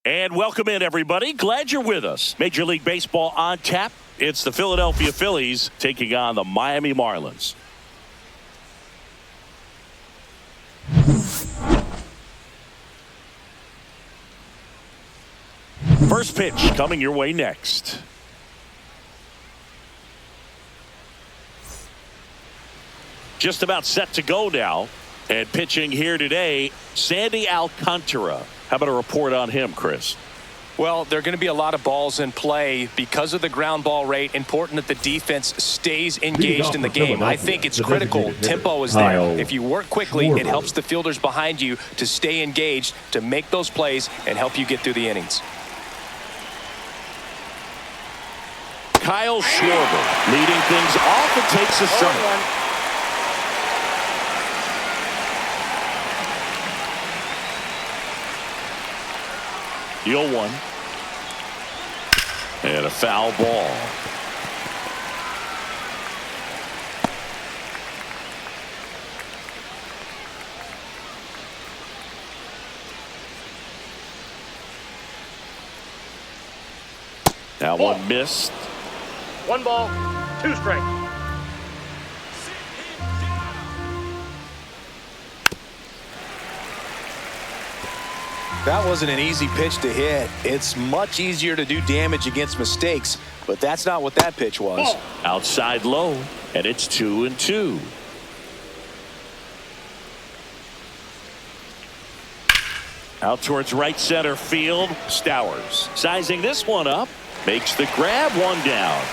And welcome in, everybody. Glad you're with us. Major League Baseball on tap. It's the Philadelphia Phillies taking on the Miami Marlins. First pitch coming your way next. Just about set to go now. And pitching here today, Sandy Alcantara. How about a report on him, Chris? Well, there are going to be a lot of balls in play because of the ground ball rate. Important that the defense stays engaged in the game. I think it's critical. Tempo is there. If you work quickly, it helps the fielders behind you to stay engaged, to make those plays, and help you get through the innings. Kyle Schwarber leading things off and takes a strike. The 0-1. And a foul ball. That one missed. 1 ball, 2 strikes. That wasn't an easy pitch to hit. It's much easier to do damage against mistakes, but that's not what that pitch was. Outside low, and it's 2-2. Out towards right center field. Stowers sizing this one up. Makes the grab, 1 down.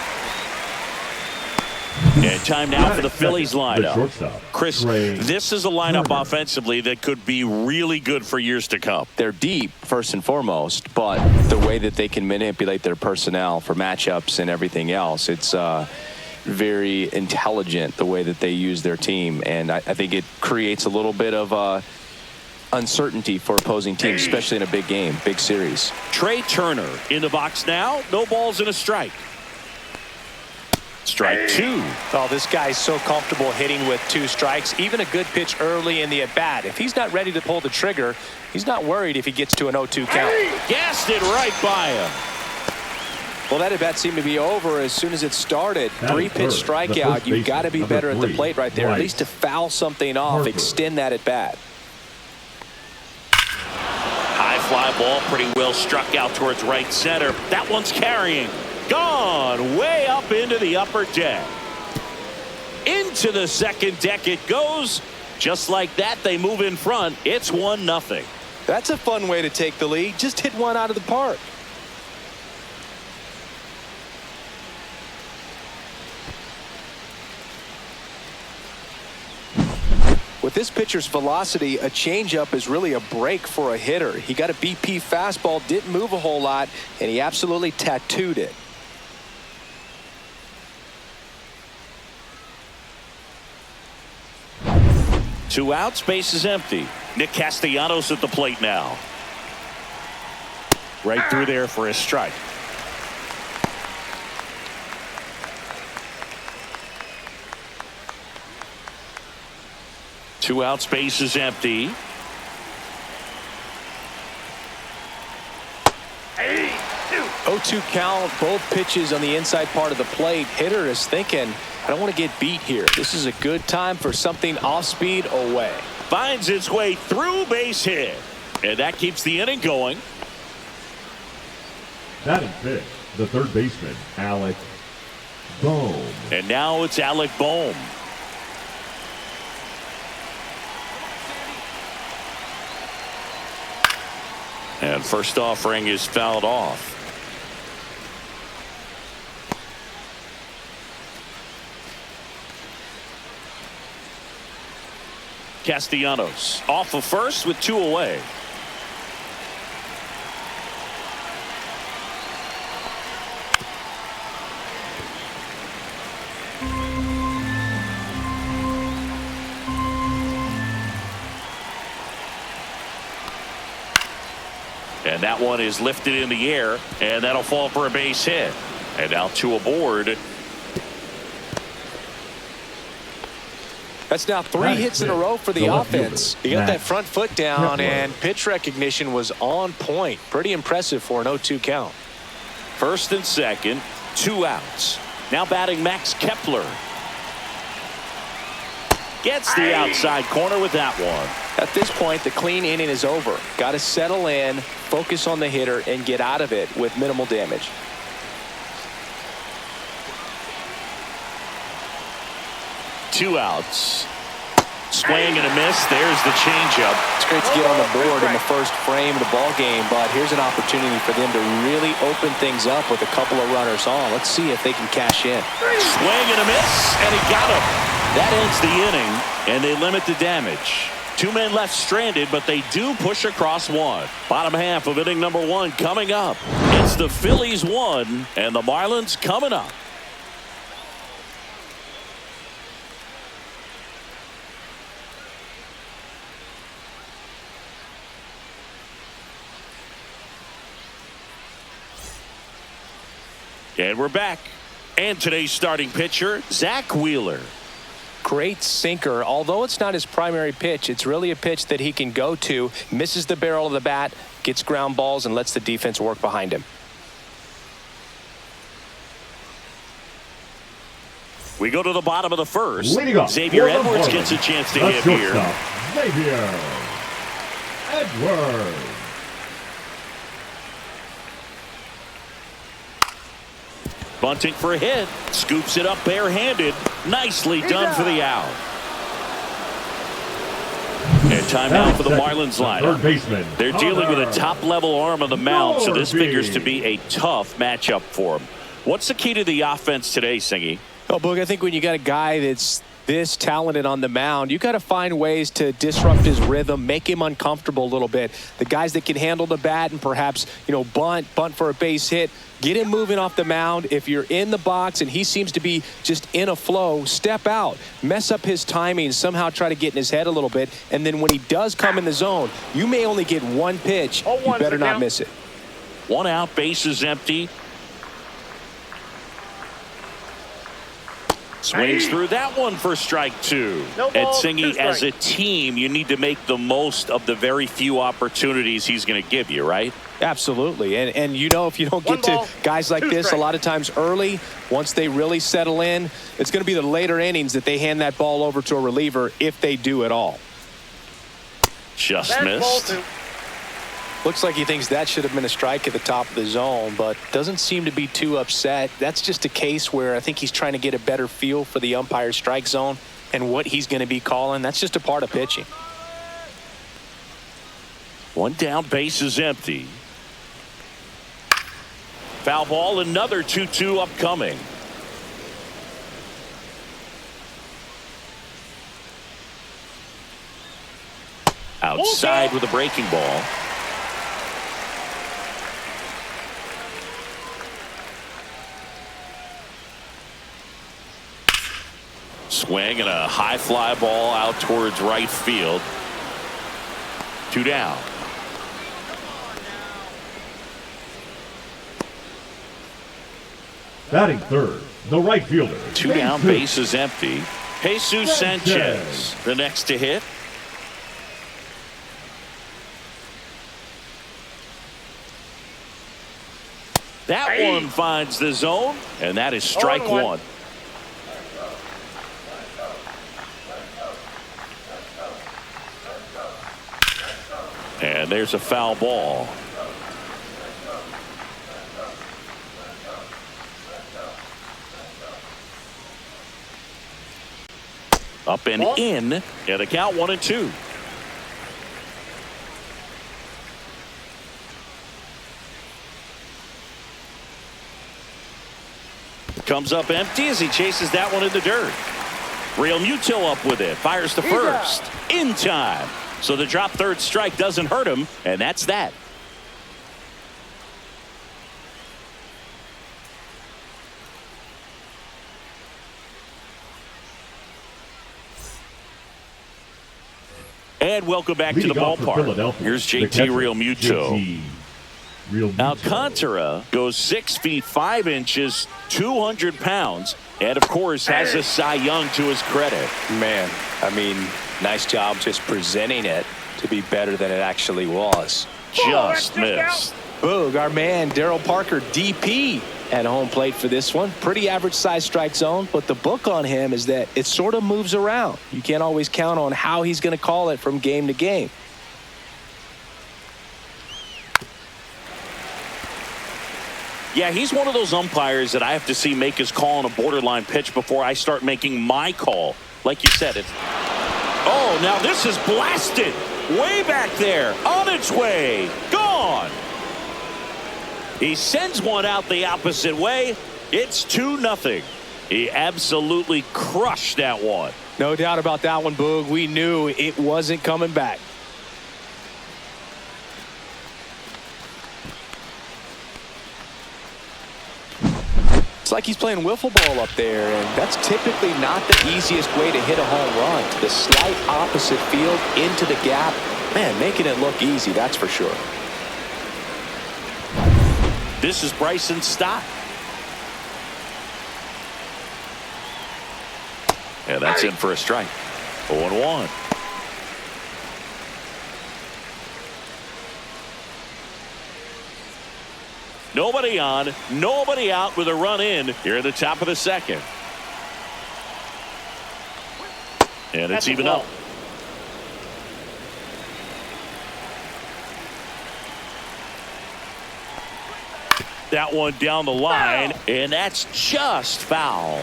And time now for the Phillies lineup. Chris, this is a lineup offensively that could be really good for years to come. They're deep, first and foremost, but the way that they can manipulate their personnel for matchups and everything else, it's very intelligent the way that they use their team. And I think it creates a little bit of uncertainty for opposing teams, especially in a big game, big series. Trey Turner in the box now. No balls and a strike. Strike 2. Oh, this guy's so comfortable hitting with 2 strikes. Even a good pitch early in the at-bat. If he's not ready to pull the trigger, he's not worried if he gets to an 0-2 count. Gassed it right by him. Well, that at-bat seemed to be over as soon as it started. 3-pitch strikeout. You've got to be better at the plate right there, at least to foul something off, extend that at-bat. High fly ball, pretty well struck out towards right center. That one's carrying. Gone way up into the upper deck. Into the second deck it goes. Just like that, they move in front. It's 1-0. That's a fun way to take the lead. Just hit one out of the park. With this pitcher's velocity, a changeup is really a break for a hitter. He got a BP fastball, didn't move a whole lot, and he absolutely tattooed it. 2 outs, base is empty. Nick Castellanos at the plate now. Right through there for a strike. Two outs, base is empty. 0-2 count, both pitches on the inside part of the plate. Hitter is thinking, I don't want to get beat here. This is a good time for something off speed away. Finds its way through, base hit. And that keeps the inning going. Batting fifth, the third baseman, Alec Bohm. And now it's Alec Bohm. And first offering is fouled off. Castellanos off of first with 2 away. And that one is lifted in the air, and that'll fall for a base hit. And now 2 aboard. That's now 3 hits in a row for the offense. He got that front foot down, and pitch recognition was on point. Pretty impressive for an 0-2 count. First and second, 2 outs. Now batting Max Kepler. Gets the outside corner with that one. At this point, the clean inning is over. Got to settle in, focus on the hitter, and get out of it with minimal damage. Two outs. Swing and a miss. There's the changeup. It's great to get on the board in the first frame of the ball game, but here's an opportunity for them to really open things up with a couple of runners on. Let's see if they can cash in. Swing and a miss, and he got him. That ends the inning, and they limit the damage. 2 men left stranded, but they do push across one. Bottom half of inning number 1 coming up. It's the Phillies 1 and the Marlins coming up. And we're back. And today's starting pitcher, Zach Wheeler. Great sinker. Although it's not his primary pitch, it's really a pitch that he can go to. Misses the barrel of the bat, gets ground balls, and lets the defense work behind him. We go to the bottom of the first. Xavier Edwards gets a chance to hit here. Xavier Edwards. Bunting for a hit. Scoops it up barehanded. Nicely done for the out. And timeout for the Marlins lineup. They're dealing with a top-level arm on the mound, so this figures to be a tough matchup for them. What's the key to the offense today, Singy? Oh, Boog, I think when you got a guy that's this talented on the mound, you got to find ways to disrupt his rhythm, make him uncomfortable a little bit. The guys that can handle the bat and perhaps, bunt for a base hit, get him moving off the mound. If you're in the box and he seems to be just in a flow, step out, mess up his timing, somehow try to get in his head a little bit. And then when he does come in the zone, you may only get one pitch. You better not miss it. 1 out, base is empty. Swings through that one for strike 2. And Singy, as a team, you need to make the most of the very few opportunities he's going to give you, right? Absolutely. And if you don't get to guys like this a lot of times early, once they really settle in, it's going to be the later innings that they hand that ball over to a reliever if they do at all. Just missed. Looks like he thinks that should have been a strike at the top of the zone, but doesn't seem to be too upset. That's just a case where I think he's trying to get a better feel for the umpire's strike zone and what he's going to be calling. That's just a part of pitching. 1 down, base is empty. Foul ball, another 2-2 upcoming. Outside with a breaking ball. Swing and a high fly ball out towards right field. 2 down. Batting third, the right fielder. 2 down, base is empty. Jesus Sanchez, the next to hit. That one finds the zone, and that is strike 1. And there's a foul ball. Up and in, and a count 1-2. Comes up empty as he chases that one in the dirt. Real Muto up with it, fires to first. In time. So the drop third strike doesn't hurt him, and that's that. And welcome back to the ballpark. Here's JT Real Muto. Real Alcantara goes 6 feet 5 inches, 200 pounds, and of course has a Cy Young to his credit. Man, I mean, nice job just presenting it to be better than it actually was. Just missed. Boog, our man Darryl Parker, DP, at home plate for this one. Pretty average size strike zone, but the book on him is that it sort of moves around. You can't always count on how he's going to call it from game to game. Yeah, he's one of those umpires that I have to see make his call on a borderline pitch before I start making my call. Like you said, it's... Oh, now this is blasted. Way back there. On its way. Gone. He sends one out the opposite way. It's 2-0. He absolutely crushed that one. No doubt about that one, Boog. We knew it wasn't coming back. It's like he's playing wiffle ball up there, and that's typically not the easiest way to hit a home run. To the slight opposite field into the gap. Man, making it look easy, that's for sure. This is Bryson Stott. Yeah, that's in for a strike. 0-1. Nobody on, nobody out with a run in here at the top of the second. And it's even up. That one down the line, and that's just foul.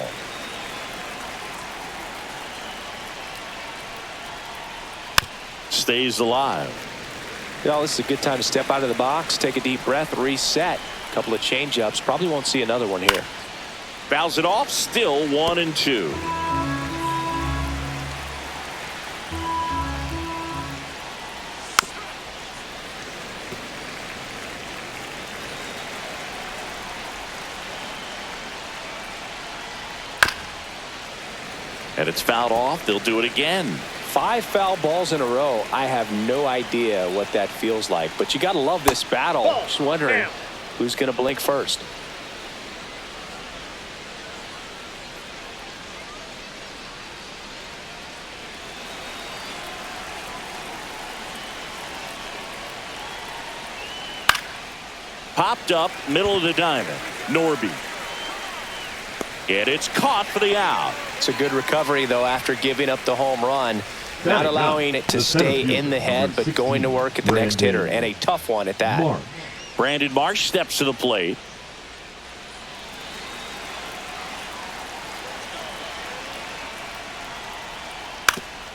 Stays alive. Well, this is a good time to step out of the box, take a deep breath, reset. A couple of change-ups. Probably won't see another one here. Fouls it off, still 1-2. And it's fouled off. They'll do it again. 5 foul balls in a row. I have no idea what that feels like, but you got to love this battle. Just wondering who's going to blink first. Popped up, middle of the diamond. Norby. And it's caught for the out. It's a good recovery, though, after giving up the home run. Not allowing it to stay in the head, but going to work at the next hitter, and a tough one at that. Brandon Marsh steps to the plate.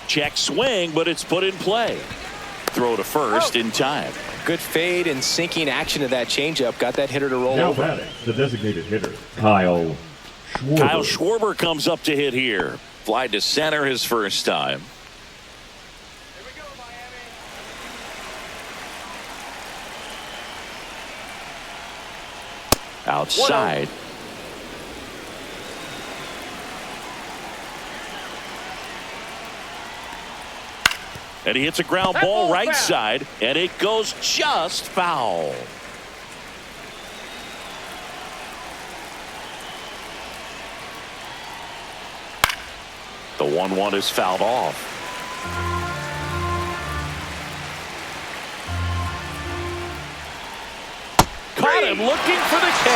Check swing, but it's put in play. Throw to first in time. Good fade and sinking action of that changeup. Got that hitter to roll over. Now batting, the designated hitter, Kyle Schwarber. Kyle Schwarber comes up to hit here. Fly to center his first time. Outside. And he hits a ground ball right side, and it goes just foul. The 1-1 is fouled off. Caught him looking for the K.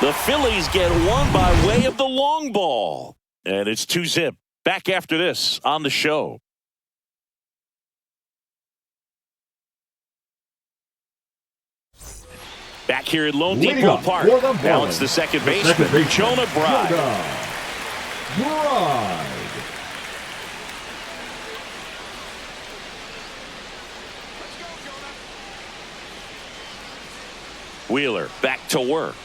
The Phillies get one by way of the long ball. And it's 2-zip. Back after this on the show. Back here at Lone Depot Park. Now it's the second baseman, Jonah Bride. Wheeler back to work.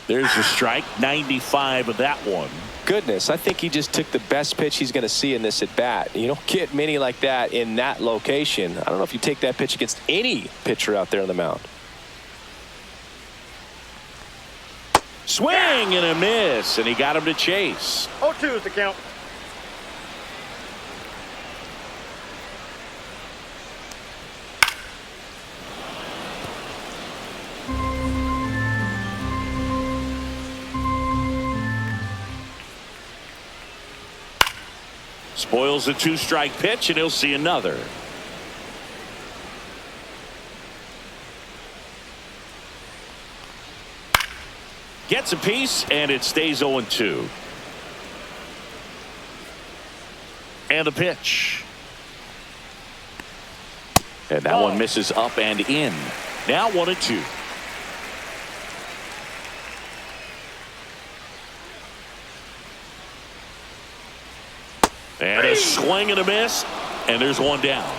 There's a strike, 95 of that one. Goodness, I think he just took the best pitch he's going to see in this at bat. You don't get many like that in that location. I don't know if you take that pitch against any pitcher out there on the mound. Swing and a miss, and he got him to chase. 0-2 is the count. Spoils a 2-strike pitch, and he'll see another. Gets a piece, and it stays 0-2. And the pitch. And that one misses up and in. Now 1-2. And a swing and a miss, and there's one down.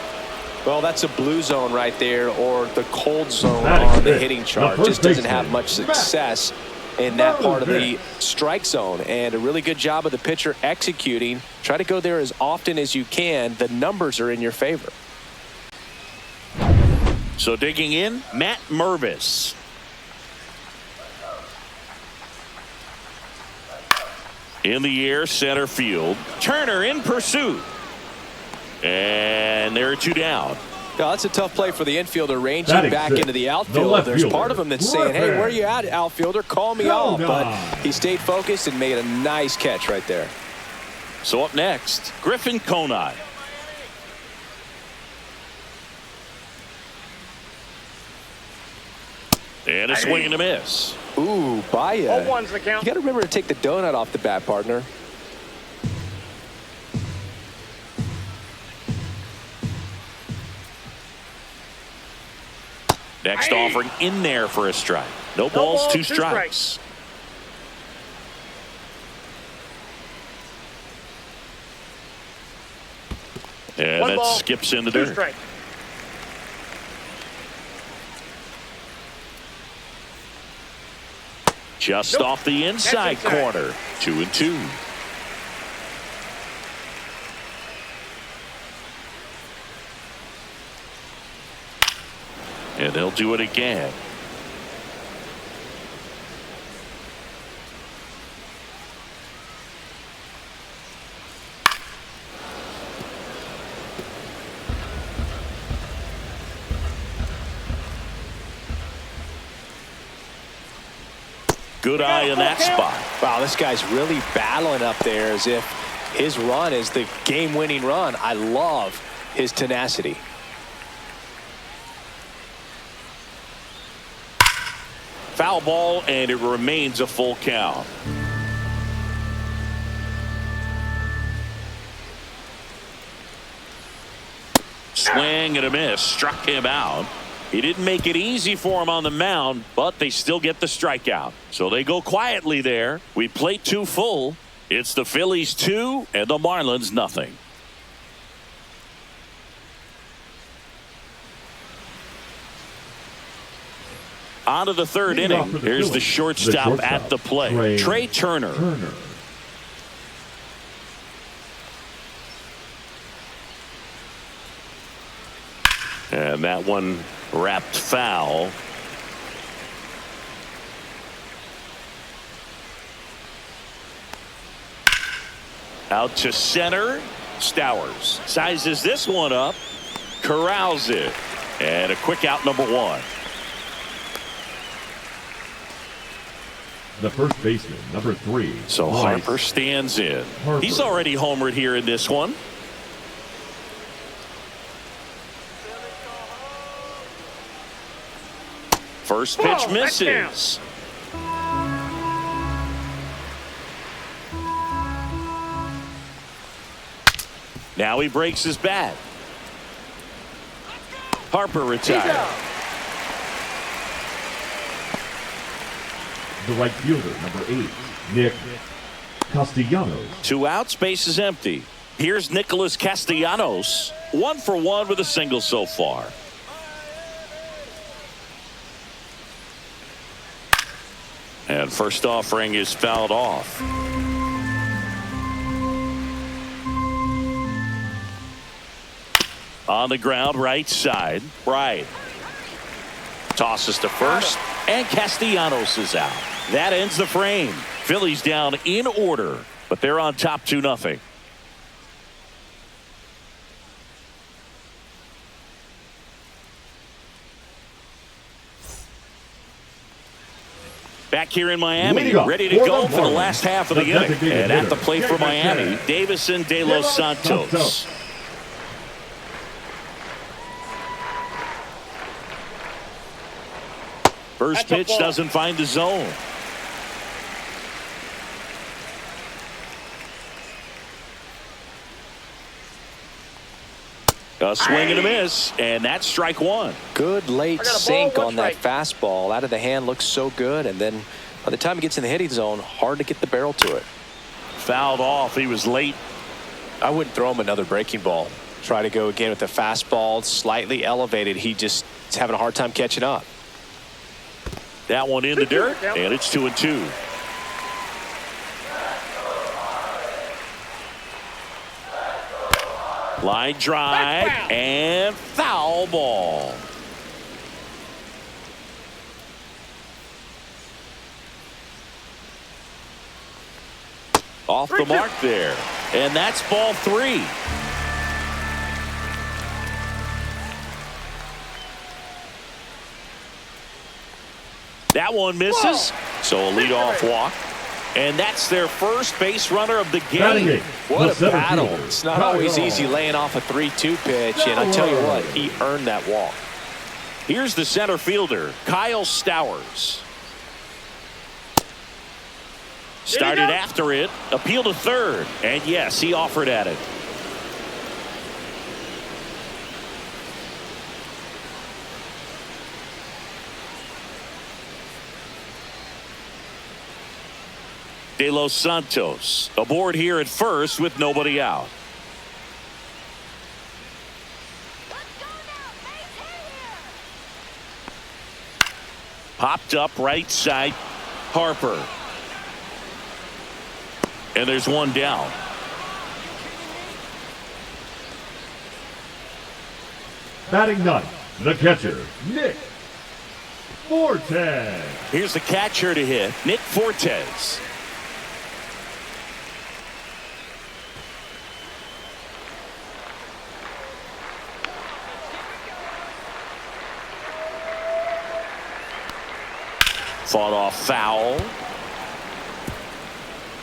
Well, that's a blue zone right there, or the cold zone on the hitting chart. Just doesn't have much success in that part of the strike zone. And a really good job of the pitcher executing. Try to go there as often as you can. The numbers are in your favor. So digging in, Matt Mervis. In the air, center field. Turner in pursuit. And there are 2 down. Now, that's a tough play for the infielder, ranging back into the outfield. There's part of him that's saying, hey, where are you at, outfielder? Call me off. But he stayed focused and made a nice catch right there. So up next, Griffin Conine. And a swing and a miss. Ooh, Baya. 0-1's the count. You got to remember to take the donut off the bat, partner. Next offering in there for a strike. No balls, 2 strikes. And that skips in the dirt. Strike. Just off the inside corner. 2-2. And they'll do it again. Good eye in that spot. Wow, this guy's really battling up there as if his run is the game-winning run. I love his tenacity. Foul ball, and it remains a full count. Swing and a miss. Struck him out. He didn't make it easy for him on the mound, but they still get the strikeout. So they go quietly there. We play 2 full. It's the Phillies 2 and the Marlins nothing. On to the 3rd inning. Here's the shortstop at the plate, Trey Turner. And that one wrapped foul. Out to center. Stowers sizes this one up, corrals it, and a quick out, number 1. The first baseman, number 3. So Harper stands in. He's already homered here in this one. First pitch misses. Now he breaks his bat. Harper retired. The right fielder, number 8, Nick Castellanos. 2 outs, base is empty. Here's Nicholas Castellanos. 1 for 1 with a single so far. And first offering is fouled off. On the ground, right side. Right. Tosses to first, and Castellanos is out. That ends the frame. Phillies down in order, but they're on top 2-0. Back here in Miami, Leading off ready to for go the for the Marlins, last half of the the inning. designated And at hitter, the plate for Miami, Davison De Los Santos. First pitch doesn't find the zone. A swing and a miss, and that's strike one. Good late sink on that fastball. Out of the hand, looks so good, and then by the time he gets in the hitting zone, hard to get the barrel to it. Fouled off. He was late. I wouldn't throw him another breaking ball. Try to go again with the fastball, slightly elevated. He just is having a hard time catching up. That one in the dirt, and it's 2-2. Line drive and foul ball. Off the mark there, and that's ball 3. That one misses, so a leadoff walk. And that's their first base runner of the game. What a battle. It's not always easy laying off a 3-2 pitch, and I tell you what, he earned that walk. Here's the center fielder, Kyle Stowers. Started after it, appeal to third, and yes, he offered at it. De Los Santos aboard here at first with nobody out. Popped up right side, Harper. And there's one down. Batting ninth, the catcher, Nick Fortes. Here's the catcher to hit, Nick Fortes. Fought off foul.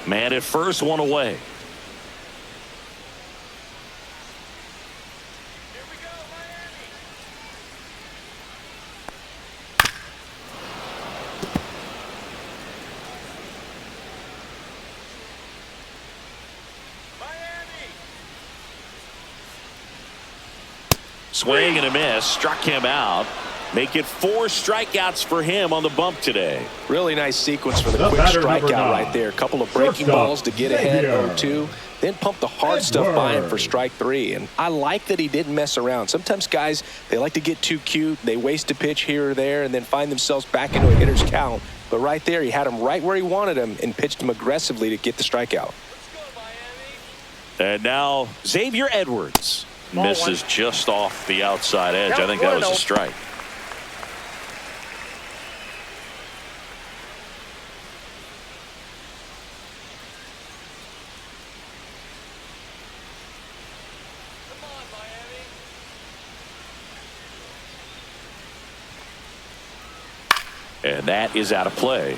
Man at first, one away. Swing and a miss, struck him out. Make it 4 strikeouts for him on the bump today. Really nice sequence for the quick strikeout right there. A couple of breaking balls to get ahead 0-2. Then pump the hard stuff by him for strike 3. And I like that he didn't mess around. Sometimes guys, they like to get too cute. They waste a pitch here or there and then find themselves back into a hitter's count. But right there, he had him right where he wanted him and pitched him aggressively to get the strikeout. And now Xavier Edwards misses just off the outside edge. I think that was a strike. And that is out of play.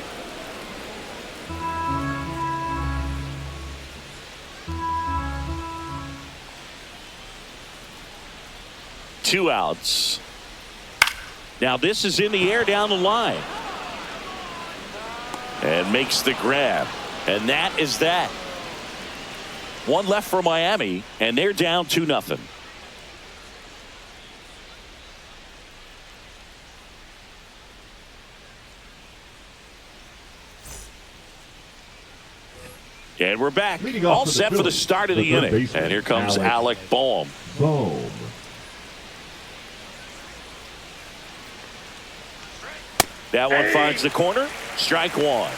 Two outs. Now this is in the air down the line. And makes the grab. And that is that. One left for Miami, and they're down 2-0. And we're back, all set for the start of the inning. And here comes Alec Bohm. That one finds the corner. Strike 1.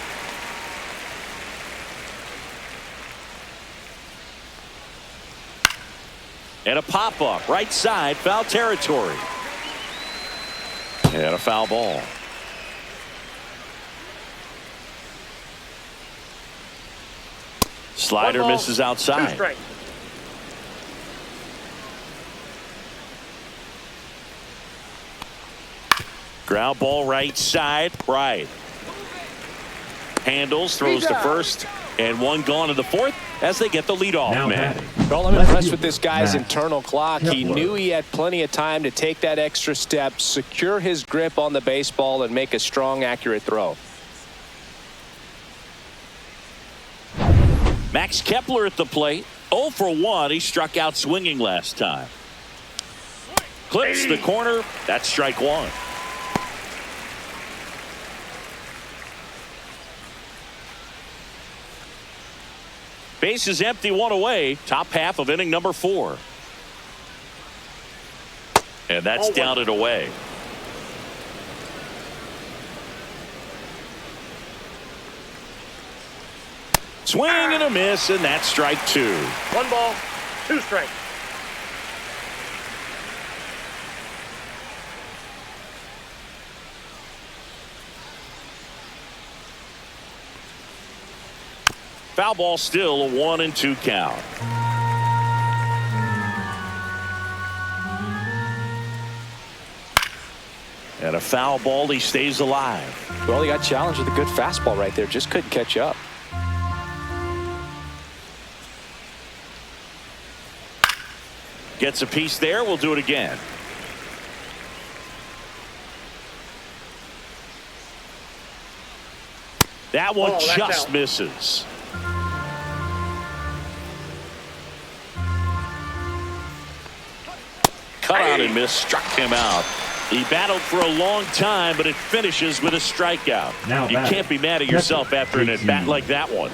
And a pop-up, right side, foul territory. And a foul ball. Slider misses outside. Ground ball right side, right. handles, throws to first, and one gone in the fourth as they get the leadoff man. Well, I'm impressed with this guy's internal clock. He knew he had plenty of time to take that extra step, secure his grip on the baseball, and make a strong, accurate throw. Max Kepler at the plate. 0 for 1. He struck out swinging last time. Clips the corner. That's strike one. Base is empty, one away. Top half of inning number 4. And that's down and away. Swing and a miss, and that's strike 2. 1 ball, 2 strikes. Foul ball, still a 1-2 count. And a foul ball, he stays alive. Well, he got challenged with a good fastball right there. Just couldn't catch up. Gets a piece there. We'll do it again. That one just misses. Cut out and miss, struck him out. He battled for a long time, but it finishes with a strikeout. You can't be mad at yourself after an at-bat like that one.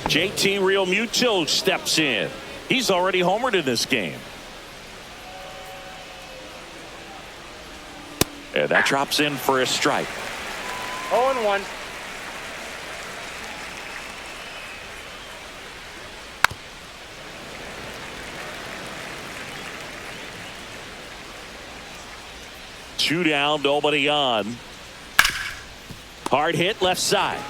JT Realmuto steps in. He's already homered in this game. And that drops in for a strike. 0-1. Two down, nobody on. Hard hit left side.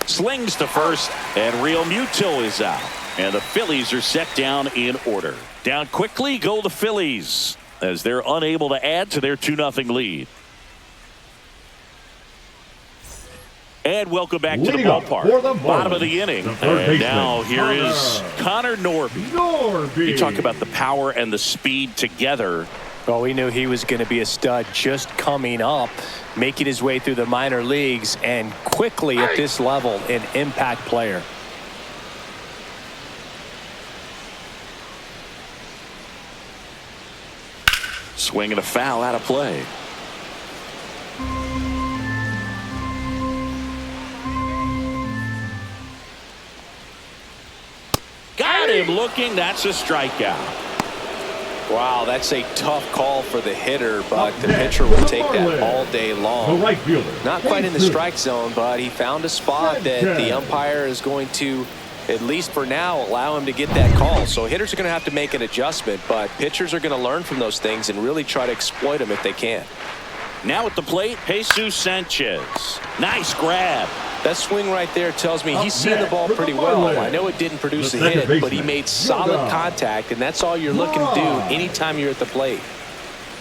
Slings to first, and Realmuto is out. And the Phillies are set down in order. Down quickly go the Phillies as they're unable to add to their 2-0 lead. And welcome back to the ballpark. Bottom of the inning. And now here is Connor Norby. You talk about the power and the speed together. Well, we knew he was going to be a stud just coming up, making his way through the minor leagues, and quickly at this level, an impact player. Swing and a foul out of play. Got him looking. That's a strikeout. Wow, that's a tough call for the hitter, but the pitcher will take that all day long. Not quite in the strike zone, but he found a spot that the umpire is going to, at least for now, allow him to get that call. So hitters are going to have to make an adjustment, but pitchers are going to learn from those things and really try to exploit them if they can. Now at the plate, Jesus Sanchez. Nice grab. That swing right there tells me he's seen the ball pretty well. I know it didn't produce a hit, but he made solid contact, and that's all you're looking to do anytime you're at the plate.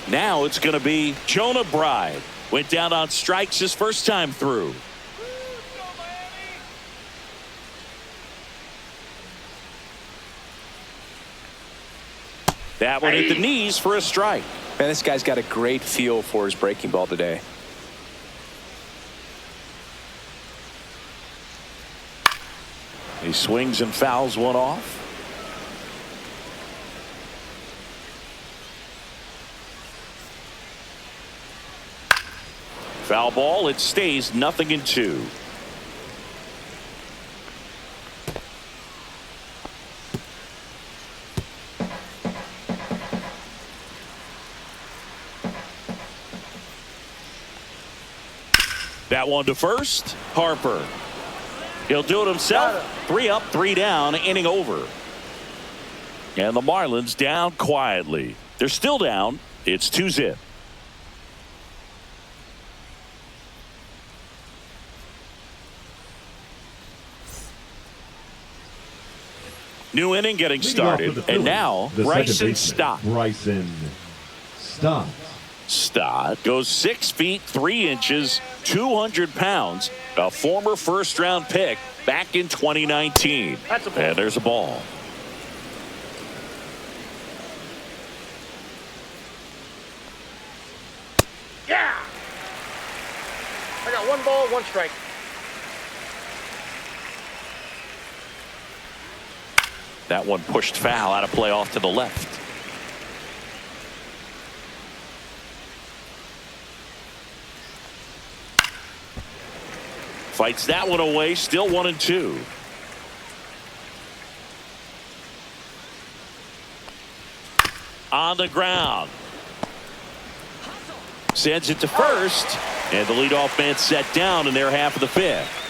Now it's going to be Jonah Bride. Went down on strikes his first time through. That one hit the knees for a strike. Man, this guy's got a great feel for his breaking ball today. He swings and fouls one off. Foul ball. It stays 0-2. That one to first. Harper. He'll do it himself. 3 up, 3 down, inning over. And the Marlins down quietly. They're still down. It's 2-0. New inning getting started. And now Bryson Stott. Stott goes 6 feet 3 inches, 200 pounds. A former first-round pick back in 2019. That's a ball. And there's a ball. Yeah! I got 1 ball, 1 strike. That one pushed foul, out of play off to the left. Fights that one away, still 1-2. On the ground. Sends it to first, and the leadoff man set down in their half of the 5th.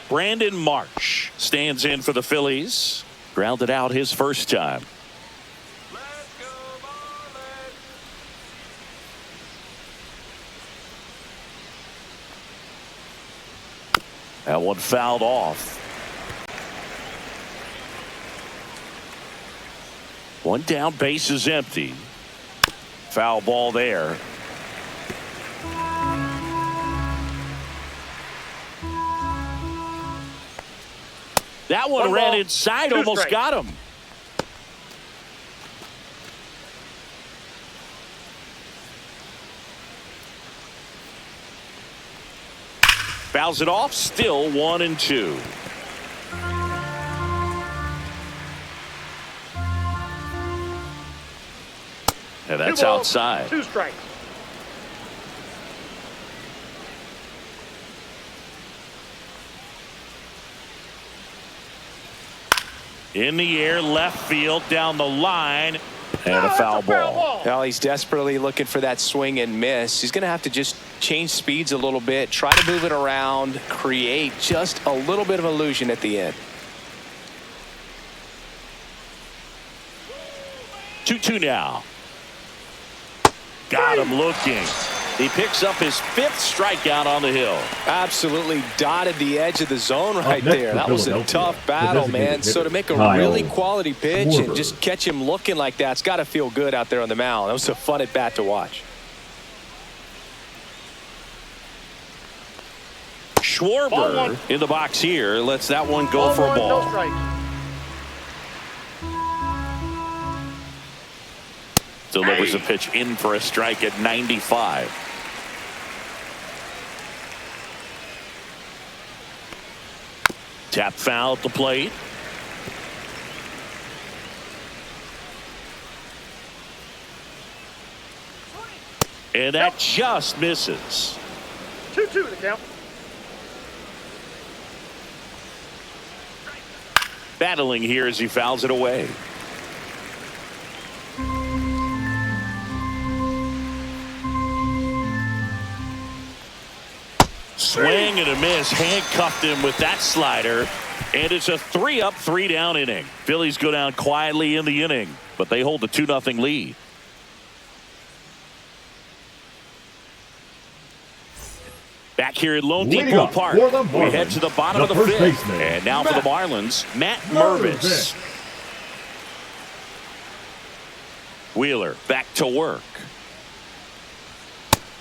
Brandon Marsh stands in for the Phillies. Grounded out his first time. That one fouled off. One down, base is empty. Foul ball there. That one ran inside, almost got him. Fouls it off, still 1-2. And that's outside. 2 strikes. In the air, left field, down the line, and a foul ball. Well, he's desperately looking for that swing and miss. He's going to have to just change speeds a little bit, try to move it around, create just a little bit of illusion at the end. 2-2 now. Got him looking. He picks up his 5th strikeout on the hill. Absolutely dotted the edge of the zone right there. That was a tough battle, man. So to make a really quality pitch and just catch him looking like that, it's got to feel good out there on the mound. That was a fun at bat to watch. Schwarber in the box here lets that one go for a ball. No strikes. Delivers a pitch in for a strike at 95. Tap foul at the plate. And that just misses. 2-2 the count. Battling here as he fouls it away. Swing and a miss. Handcuffed him with that slider. And it's a 3-up, 3-down inning. Phillies go down quietly in the inning, but they hold a 2-0 lead. Back here at Lone Depot Park, we head to the bottom of the 5th. And now for the Marlins, Matt Mervis. Wheeler back to work.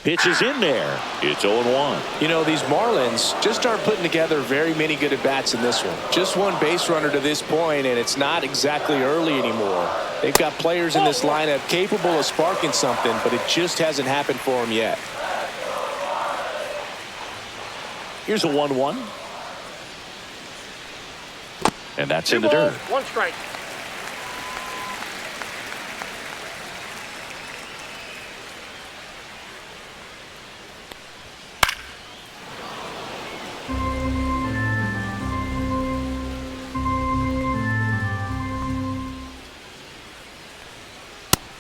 Pitch is in there. It's 0-1. You know, these Marlins just aren't putting together very many good at-bats in this one. Just one base runner to this point, and it's not exactly early anymore. They've got players in this lineup capable of sparking something, but it just hasn't happened for them yet. Here's a 1-1. And that's in the dirt. 1 strike.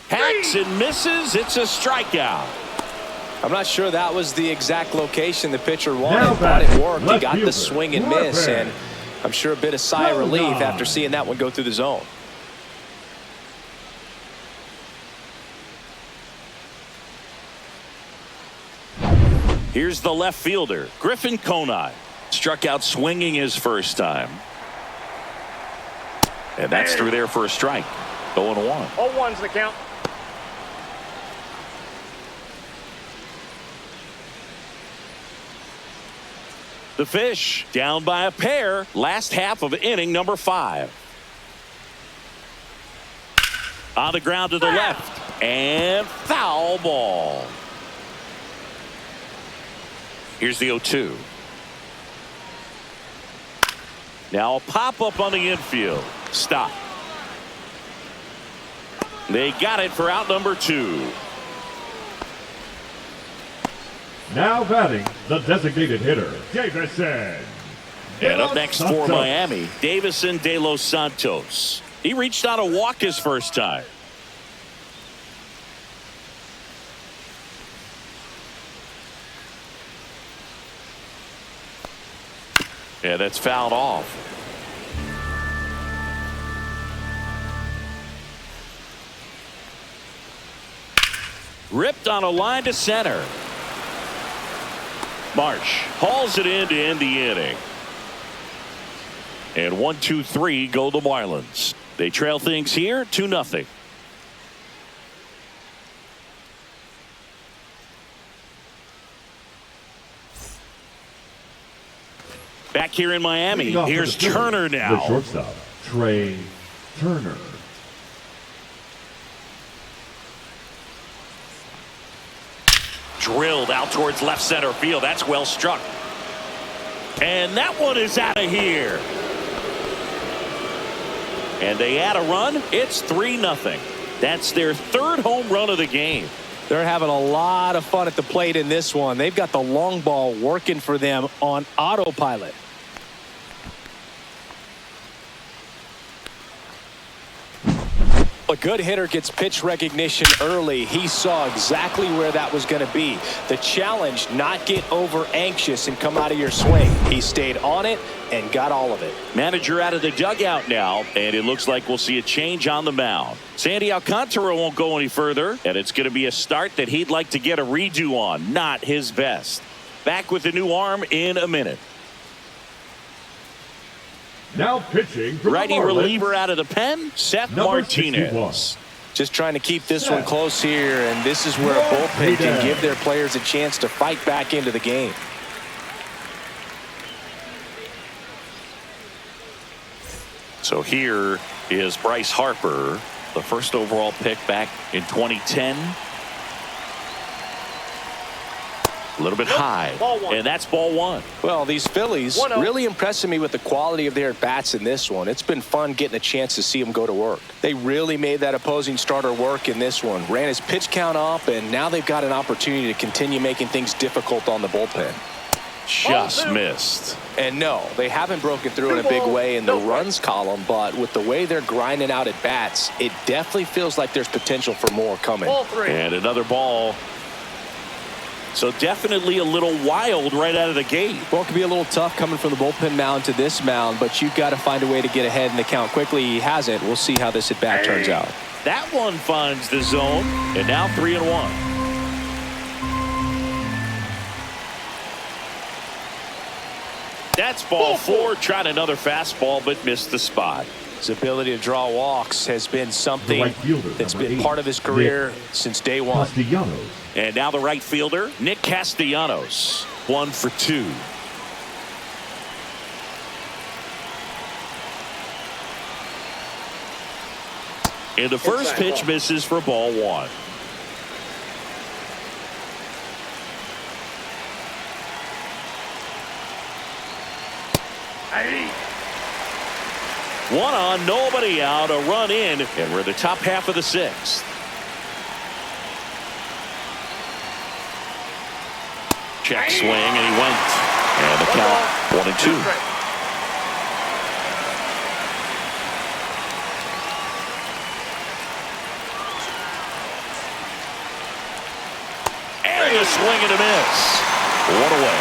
Hacks and misses. It's a strikeout. I'm not sure that was the exact location the pitcher wanted, but it worked. He got the swing and miss, and I'm sure a bit of sigh of relief after seeing that one go through the zone. Here's the left fielder, Griffin Conine. Struck out swinging his first time. And that's through there for a strike. 0-1. 0-1's the count. The Fish down by a pair. Last half of inning number 5. On the ground to the left. And foul ball. Here's the 0-2. Now a pop-up on the infield. Stop. They got it for out number 2. Now batting, the designated hitter, Davison. And up next for Miami, Davison de los Santos. He reached on a walk his first time. Yeah, that's fouled off. Ripped on a line to center. Marsh hauls it in to end the inning. And 1-2-3 go the Marlins. They trail things here 2-0. Back here in Miami, here's Turner now. The shortstop, Trey Turner. Drilled out towards left center field. That's well struck. And that one is out of here. And they add a run. It's 3-0. That's their 3rd home run of the game. They're having a lot of fun at the plate in this one. They've got the long ball working for them on autopilot. A good hitter gets pitch recognition early. He saw exactly where that was going to be. The challenge, not get over anxious and come out of your swing. He stayed on it and got all of it. Manager out of the dugout now, and it looks like we'll see a change on the mound. Sandy Alcantara won't go any further, and it's going to be a start that he'd like to get a redo on. Not his best. Back with the new arm in a minute. Now pitching for righty the Marlins, reliever out of the pen, Seth Martinez. Just trying to keep this one close here, and this is where a bullpen can give their players a chance to fight back into the game. So here is Bryce Harper, the first overall pick back in 2010. A little bit high, and that's ball 1. Well, these Phillies really impressing me with the quality of their bats in this one. It's been fun getting a chance to see them go to work. They really made that opposing starter work in this one. Ran his pitch count up, and now they've got an opportunity to continue making things difficult on the bullpen. Just missed. And no, they haven't broken through in a big way in the runs column, but with the way they're grinding out at bats, it definitely feels like there's potential for more coming. And another ball. So definitely a little wild right out of the gate. Well, it can be a little tough coming from the bullpen mound to this mound, but you've got to find a way to get ahead in the count quickly. He hasn't. We'll see how this at bat turns out. That one finds the zone, and now 3-1. That's ball 4. Tried another fastball, but missed the spot. His ability to draw walks has been something that's been part of his career since day one. And now the right fielder, Nick Castellanos, 1 for 2. And the first pitch misses for ball 1. One on, nobody out, a run in, and we're the top half of the 6th. Check swing, and he went. And the count 1-2. And a swing and a miss. 1 away.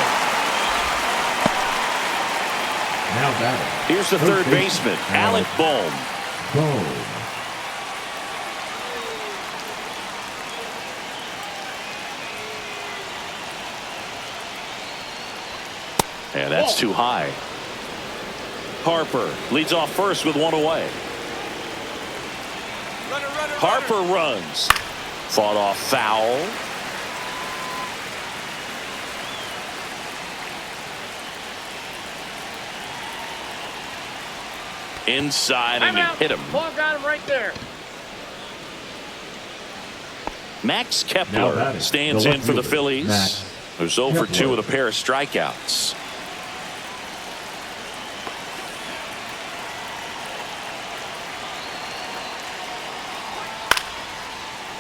Now batting. Here's the third baseman, Alec Bohm. And that's too high. Harper leads off first with 1 away. Harper runs. Fought off foul. inside, and he hit him. Ball got him right there. Max Kepler stands in for the Phillies. Who's 0 for 2 with a pair of strikeouts.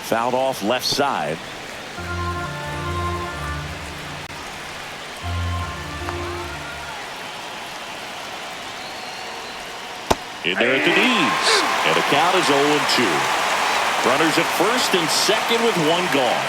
Fouled off left side. In there at the knees. And the count is 0-2. Runners at first and second with one gone.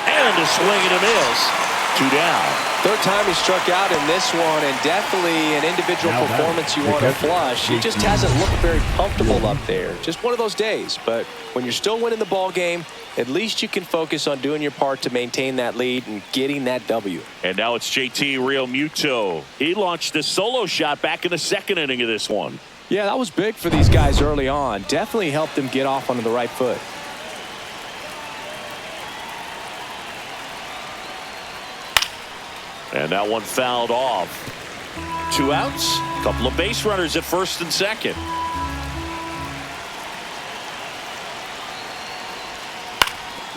And a swing and a miss. 2 down. Third time he struck out in this one, and definitely an individual performance you want to flush. He just hasn't looked very comfortable up there. Just one of those days. But when you're still winning the ball game, at least you can focus on doing your part to maintain that lead and getting that W. And now it's JT Realmuto. He launched a solo shot back in the second inning of this one. Yeah, that was big for these guys early on. Definitely helped them get off onto the right foot. And that one fouled off. 2 outs. A couple of base runners at first and second.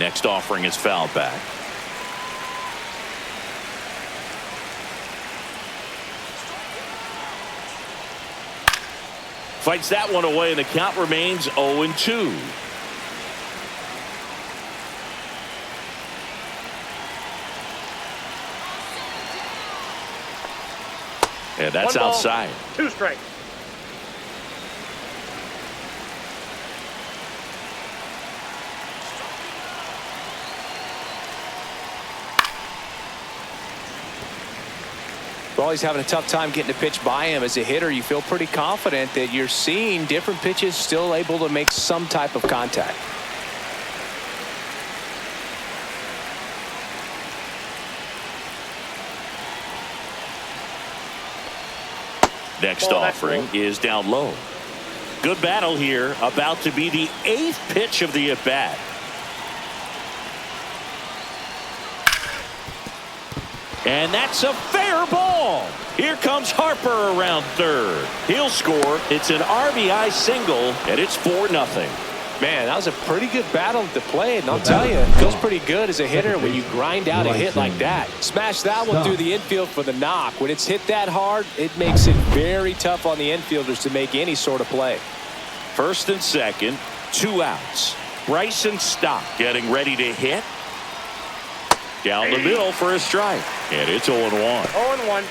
Next offering is fouled back. Fights that one away, and the count remains 0-2. And that's outside. 2 strikes. Well, he's having a tough time getting a pitch by him. As a hitter, you feel pretty confident that you're seeing different pitches still able to make some type of contact. Next offering is down low. Good battle here. About to be the 8th pitch of the at-bat. And that's a fair ball. Here comes Harper around third. He'll score. It's an RBI single, and it's 4-0. Man, that was a pretty good battle to play, and I'll tell you, it feels pretty good as a hitter when you grind out a hit like that. Smash that one through the infield for the knock. When it's hit that hard, it makes it very tough on the infielders to make any sort of play. First and second, 2 outs. Bryson Stock getting ready to hit. Down the middle for a strike. And it's 0-1. 0-1.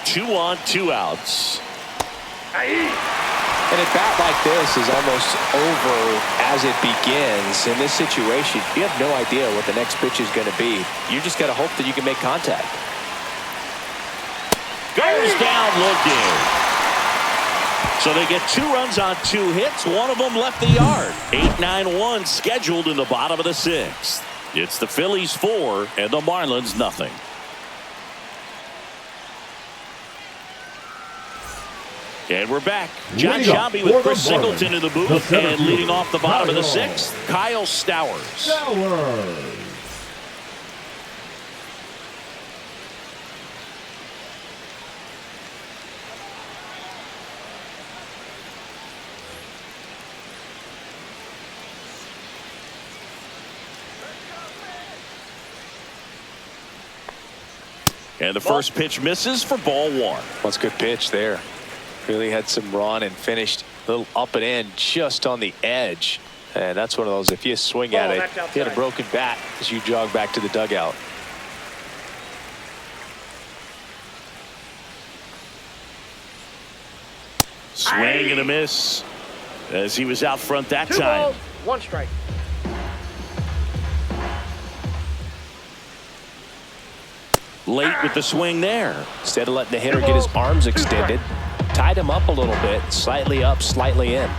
Two on, 2 outs. And a bat like this is almost over as it begins. In this situation, you have no idea what the next pitch is going to be. You just got to hope that you can make contact. Goes down looking. So they get 2 runs on 2 hits. One of them left the yard. 8-9-1 scheduled in the bottom of the 6th. It's the Phillies 4 and the Marlins nothing. And we're back. John Sciambi with Chris Singleton in the booth, and leading off the bottom of the 6th, Kyle Stowers. And the first pitch misses for ball 1. That's a good pitch there. Really had some run and finished a little up and in just on the edge. And that's one of those, if you swing at it, you had a broken bat as you jog back to the dugout. Swing and a miss as he was out front that 2 time. balls, 1 strike. Late with the swing there. Instead of letting the hitter get his arms extended, tied him up a little bit, slightly up, slightly in.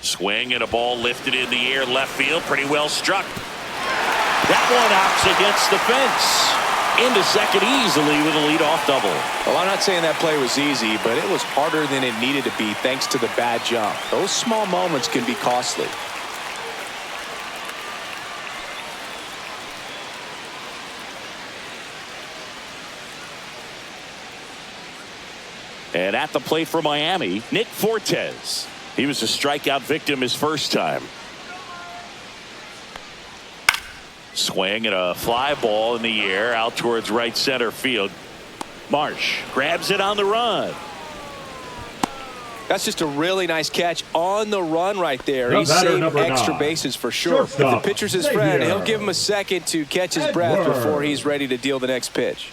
Swing and a ball lifted in the air left field, pretty well struck. That one hops against the fence. Into second easily with a leadoff double. Well, I'm not saying that play was easy, but it was harder than it needed to be thanks to the bad jump. Those small moments can be costly. And at the plate for Miami, Nick Fortes. He was a strikeout victim his first time. Swing and a fly ball in the air out towards right center field. Marsh grabs it on the run. That's just a really nice catch on the run right there. He saved extra bases for sure. If the pitcher's his friend, he'll give him a second to catch his breath before he's ready to deal the next pitch.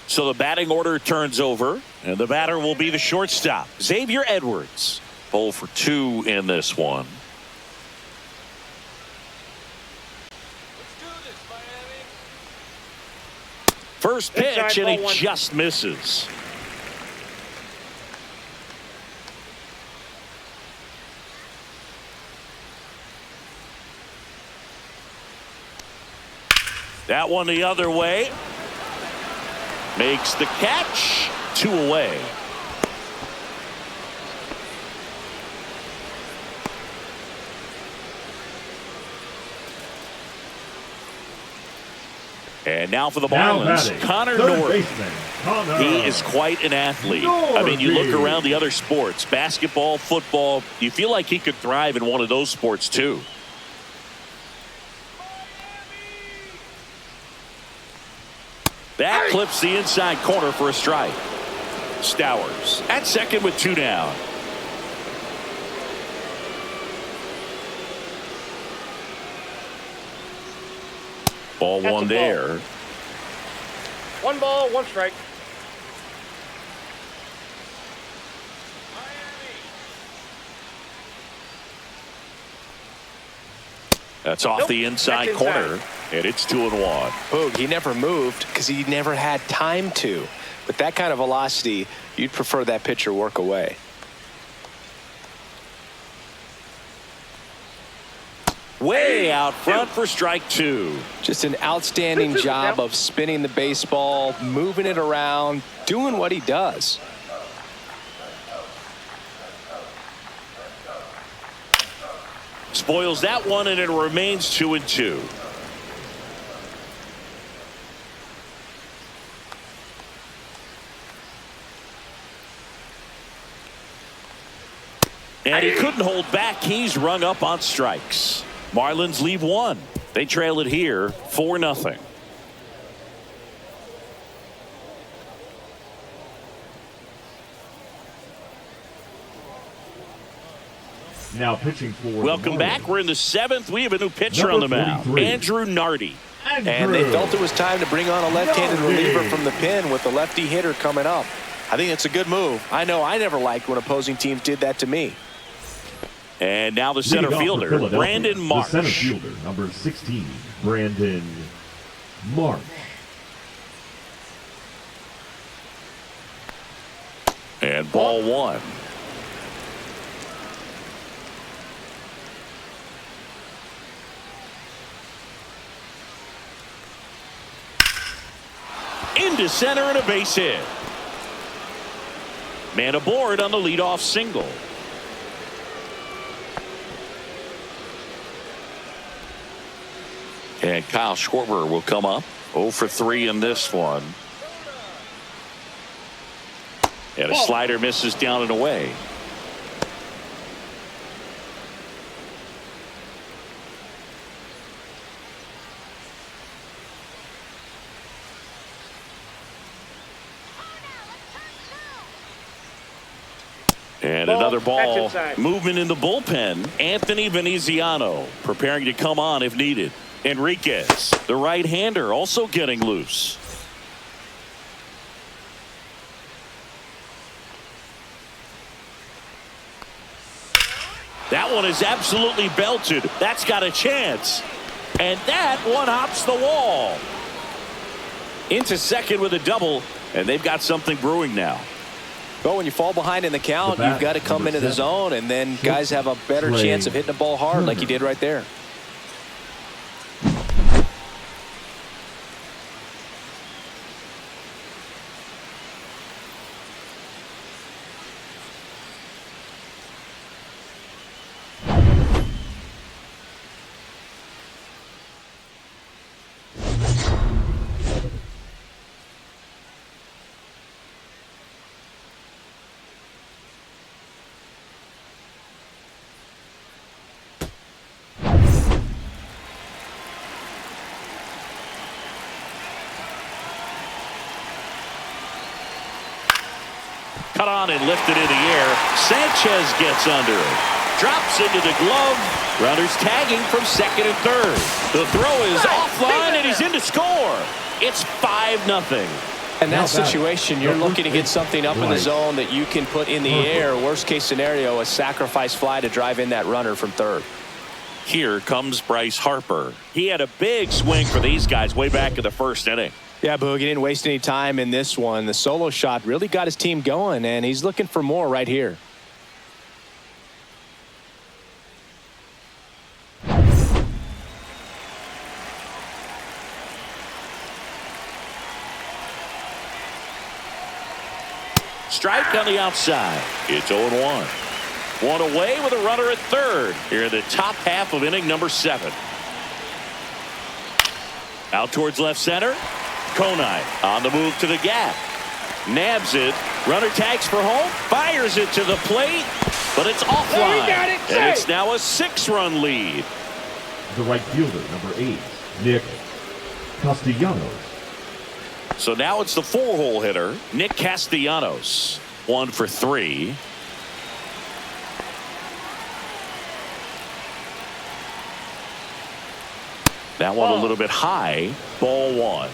So the batting order turns over, and the batter will be the shortstop, Xavier Edwards. 0 for 2 in this one. First pitch, and he just misses. That one the other way. Makes the catch. 2 away. And now for the Marlins, Connor Norton. He is quite an athlete. I mean, you look around the other sports, basketball, football, you feel like he could thrive in one of those sports too. That clips the inside corner for a strike. Stowers at second with 2 down. Ball That's one there. 1 ball, 1 strike. That's off the inside corner, and it's 2-1. Boog, he never moved because he never had time to. With that kind of velocity, you'd prefer that pitcher work away. Way out front for strike 2. Just an outstanding job of spinning the baseball, moving it around, doing what he does. Spoils that one, and it remains 2-2. And he couldn't hold back. He's rung up on strikes. Marlins leave 1. They trail it here 4-0. Now pitching for Welcome back. We're in the 7th. We have a new pitcher on the mound, Andrew Nardi. And they felt it was time to bring on a left-handed reliever from the pen with the lefty hitter coming up. I think it's a good move. I know I never liked when opposing teams did that to me. And now the center fielder, Brandon Marsh. The center fielder, number 16, Brandon Marsh. And ball 1. Into center and a base hit. Man aboard on the leadoff single. And Kyle Schwarber will come up 0 for 3 in this one. And a slider misses down and away. And another ball. Movement in the bullpen. Anthony Veneziano preparing to come on if needed. Enriquez, the right-hander, also getting loose. That one is absolutely belted. That's got a chance. And that one hops the wall. Into second with a double, and they've got something brewing now. But when you fall behind in the count, you've got to come into the zone, and then guys have a better chance of hitting the ball hard like you did right there. cut on and lifted in the air. Sanchez gets under it. Drops into the glove. Runners tagging from second and third. The throw is offline, and he's in to score. It's 5-0. In that situation, you're looking to get something up in the zone that you can put in the air. Worst case scenario, a sacrifice fly to drive in that runner from third. Here comes Bryce Harper. He had a big swing for these guys way back in the first inning. Yeah, Boog, he didn't waste any time in this one. The solo shot really got his team going, and he's looking for more right here. Strike on the outside. It's 0-1. One away with a runner at third here in the top half of inning number 7. Out towards left center. Konai on the move to the gap. Nabs it. Runner tags for home. Fires it to the plate. But it's offline. And it's now a 6-run lead. The right fielder, number 8, Nick Castellanos. So now it's the 4-hole hitter, Nick Castellanos. 1 for 3. That one a little bit high. Ball 1.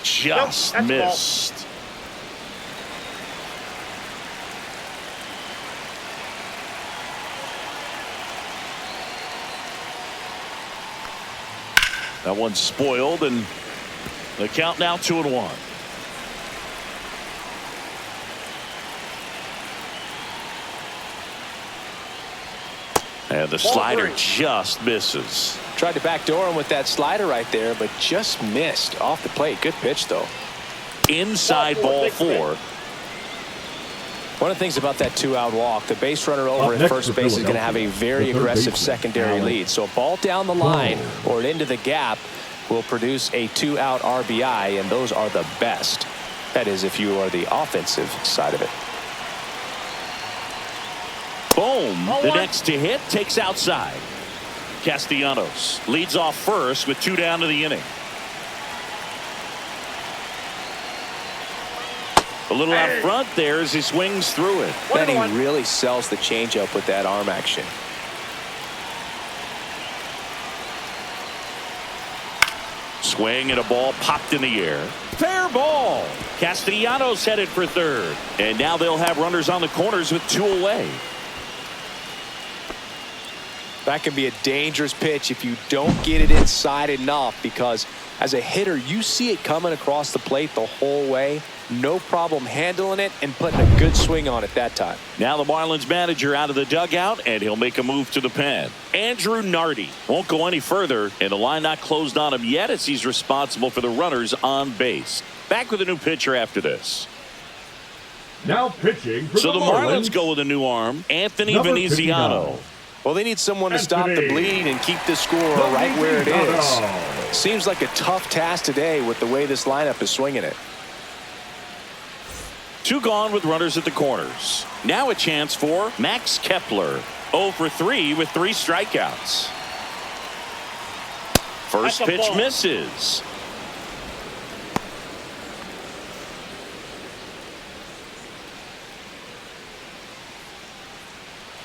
Just missed. That one's spoiled, and the count now 2-1. And the slider just misses. Tried to backdoor him with that slider right there, but just missed off the plate. Good pitch, though. Inside ball 4. One of the things about that 2-out walk, the base runner over at first base is going to have a very aggressive secondary lead. So a ball down the line or into the gap will produce a 2-out RBI, and those are the best. That is, if you are the offensive side of it. Boom. The next to hit takes outside. Castellanos leads off first with 2 down to the inning. A little out front there as he swings through it. And he really sells the changeup with that arm action. Swing and a ball popped in the air. Fair ball. Castellanos headed for third. And now they'll have runners on the corners with 2 away. That can be a dangerous pitch if you don't get it inside enough, because as a hitter, you see it coming across the plate the whole way. No problem handling it and putting a good swing on it that time. Now the Marlins manager out of the dugout, and he'll make a move to the pen. Andrew Nardi won't go any further, and the line not closed on him yet as he's responsible for the runners on base. Back with a new pitcher after this. Now pitching for so the Marlins go with a new arm, Anthony Veneziano. Well, they need someone to stop the bleed and keep the score right where it is. Seems like a tough task today with the way this lineup is swinging it. 2 gone with runners at the corners. Now a chance for Max Kepler. 0 for 3 with 3 strikeouts. First pitch misses.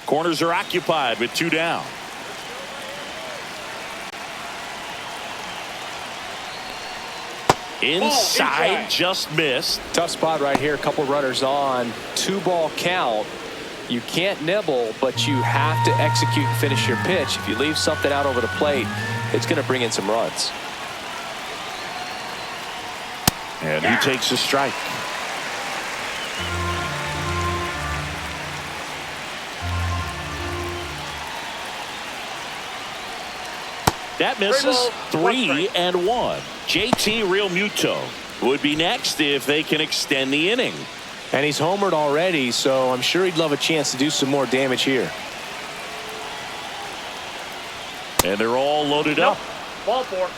Corners are occupied with 2 down. Inside, just missed. Tough spot right here. A couple runners on. 2-ball count. You can't nibble, but you have to execute and finish your pitch. If you leave something out over the plate, it's going to bring in some runs. And he takes a strike. That misses. 3-1. JT Realmuto would be next if they can extend the inning. And he's homered already, so I'm sure he'd love a chance to do some more damage here. And they're all loaded up. Ball 4.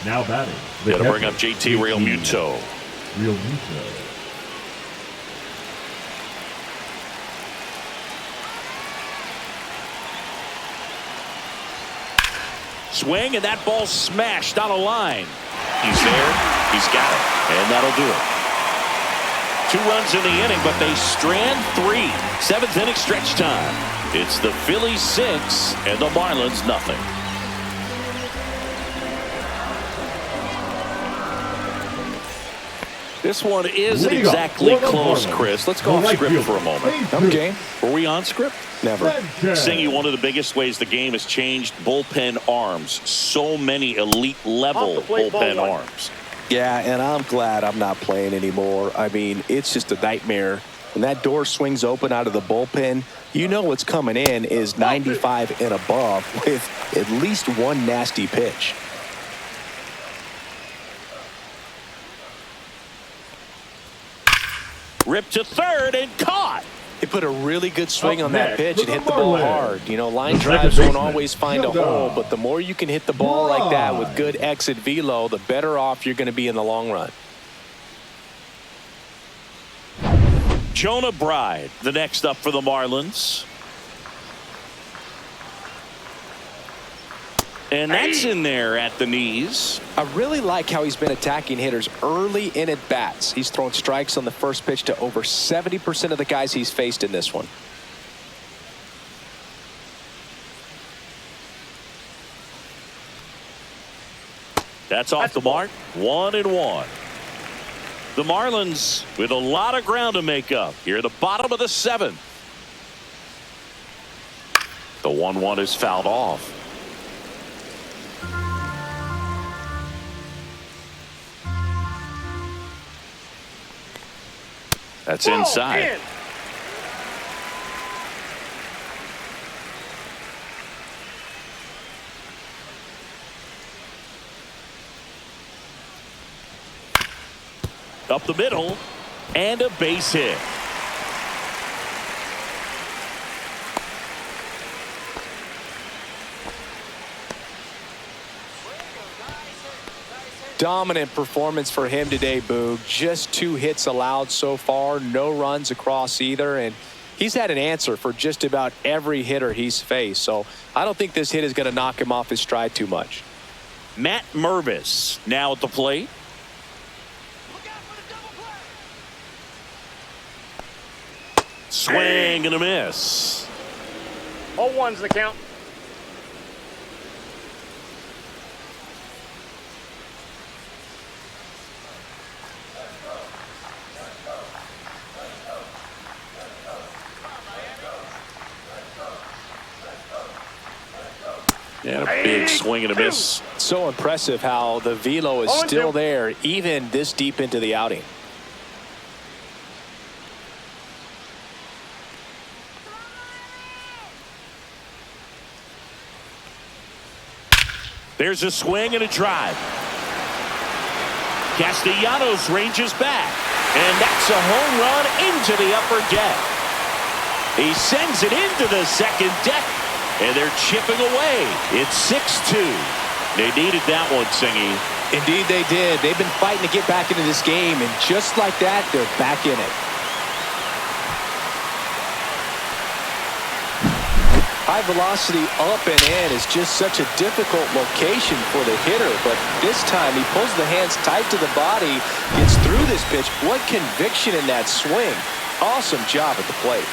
Now batting. Got to bring up JT Realmuto. Swing, and that ball smashed on a line. He's there. He's got it. And that'll do it. 2 runs in the inning, but they strand 3. 7th inning stretch time. It's the Phillies 6 and the Marlins nothing. This one isn't exactly close, Chris. Let's go off script for a moment. Okay. Were we on script? Never. Singy, one of the biggest ways the game has changed, bullpen arms. So many elite level bullpen arms. Yeah, and I'm glad I'm not playing anymore. I mean, it's just a nightmare. When that door swings open out of the bullpen, you know what's coming in is 95 and above with at least one nasty pitch. Ripped to third and caught. He put a really good swing on that pitch and hit the ball hard. You know, line drives won't always find a hole, but the more you can hit the ball like that with good exit velo, the better off you're going to be in the long run. Jonah Bride, the next up for the Marlins. And that's in there at the knees. I really like how he's been attacking hitters early in at bats. He's thrown strikes on the first pitch to over 70% of the guys he's faced in this one. That's off the mark. 1-1. The Marlins with a lot of ground to make up here at the bottom of the 7th. The 1-1 is fouled off. That's inside. Up the middle and a base hit. Dominant performance for him today, Boog. Just 2 hits allowed so far, no runs across either, and he's had an answer for just about every hitter he's faced. So I don't think this hit is going to knock him off his stride too much. Matt Mervis now at the plate. Swing and a miss. 0-1's the count. And a big swing and a miss. So impressive how the velo is still there even this deep into the outing. There's a swing and a drive. Castellanos ranges back, and that's a home run into the upper deck. He sends it into the second deck, and they're chipping away. It's 6-2. They needed that one, Singy. Indeed they did. They've been fighting to get back into this game, and just like that, they're back in it. High velocity up and in is just such a difficult location for the hitter, but this time he pulls the hands tight to the body, gets through this pitch. What conviction in that swing. Awesome job at the plate.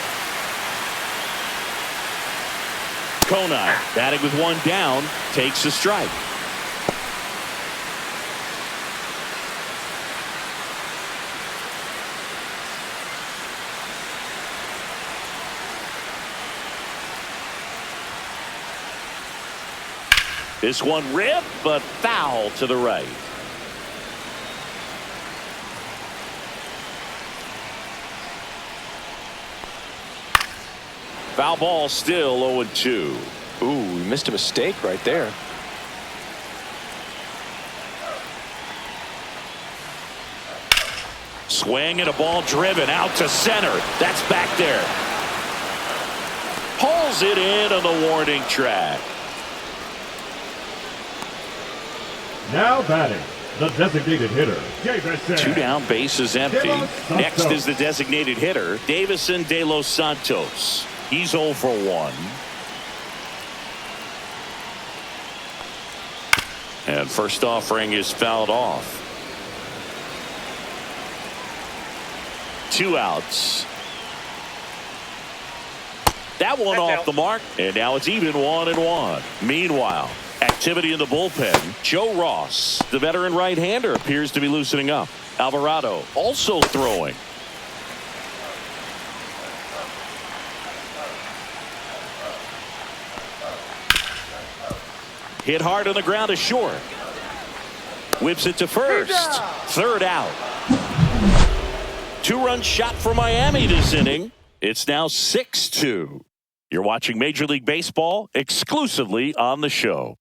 Conine batting with 1 down, takes a strike. This one ripped, but foul to the right. Foul ball, still 0-2. Ooh, he missed a mistake right there. Swing and a ball driven out to center. That's back there. Pulls it in on the warning track. Now batting, the designated hitter, Davison. 2 down, bases empty. Next is the designated hitter, Davison de los Santos. He's 0 for 1. And first offering is fouled off. 2 outs. That one off the mark, and now it's even 1-1. Meanwhile, activity in the bullpen. Joe Ross, the veteran right-hander, appears to be loosening up. Alvarado also throwing. Hit hard on the ground to short. Whips it to first. Third out. 2-run shot for Miami this inning. It's now 6-2. You're watching Major League Baseball exclusively on the show.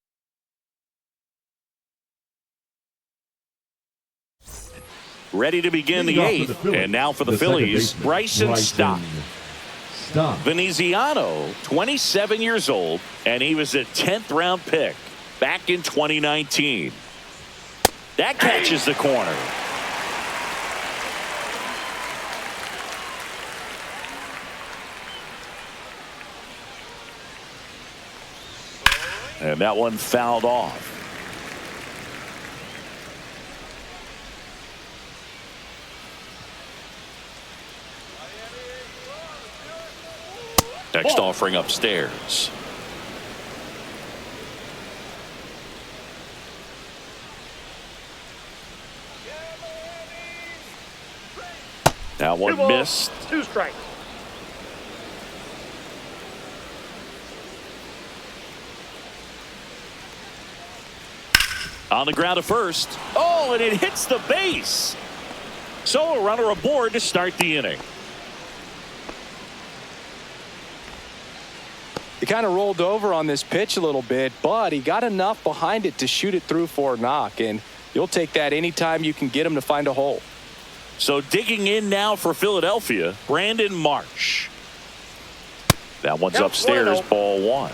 Ready to begin the 8th. And now for the Phillies, Bryson Stott. Veneziano, 27 years old, and he was a 10th round pick back in 2019. That catches the corner. And that one fouled off. Next offering upstairs. That one missed. 2 strikes. On the ground to first. Oh, and it hits the base. So a runner aboard to start the inning. He kind of rolled over on this pitch a little bit, but he got enough behind it to shoot it through for a knock, and you'll take that anytime you can get him to find a hole. So digging in now for Philadelphia, Brandon Marsh. That one's upstairs, ball 1.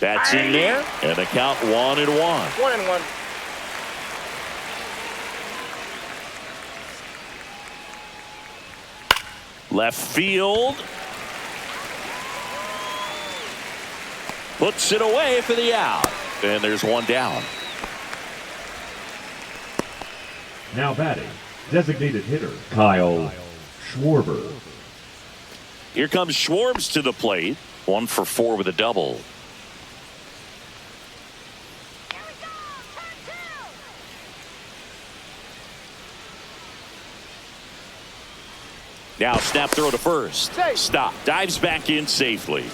That's in there, and the count 1-1. 1-1. Left field. Puts it away for the out. And there's one down. Now batting, designated hitter Kyle Schwarber. Here comes Schwarbs to the plate. 1 for 4 with a double. Now snap throw to first. Stop. Dives back in safely.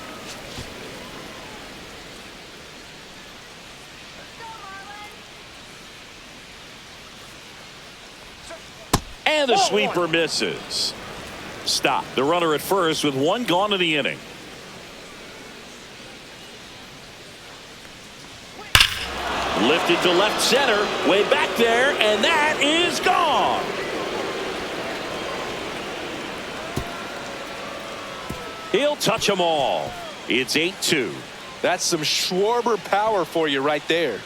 And the sweeper misses. Stop. The runner at first with 1 gone in the inning. Lifted to left center. Way back there. And that is gone. He'll touch them all. It's 8-2. That's some Schwarber power for you right there.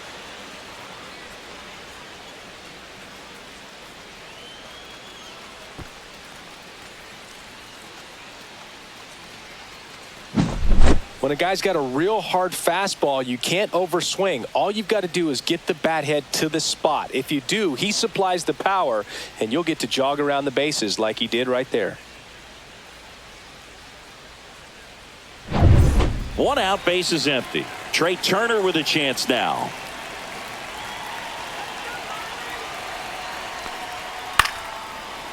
When a guy's got a real hard fastball, you can't overswing. All you've got to do is get the bat head to the spot. If you do, he supplies the power, and you'll get to jog around the bases like he did right there. 1 out, base is empty. Trey Turner with a chance now.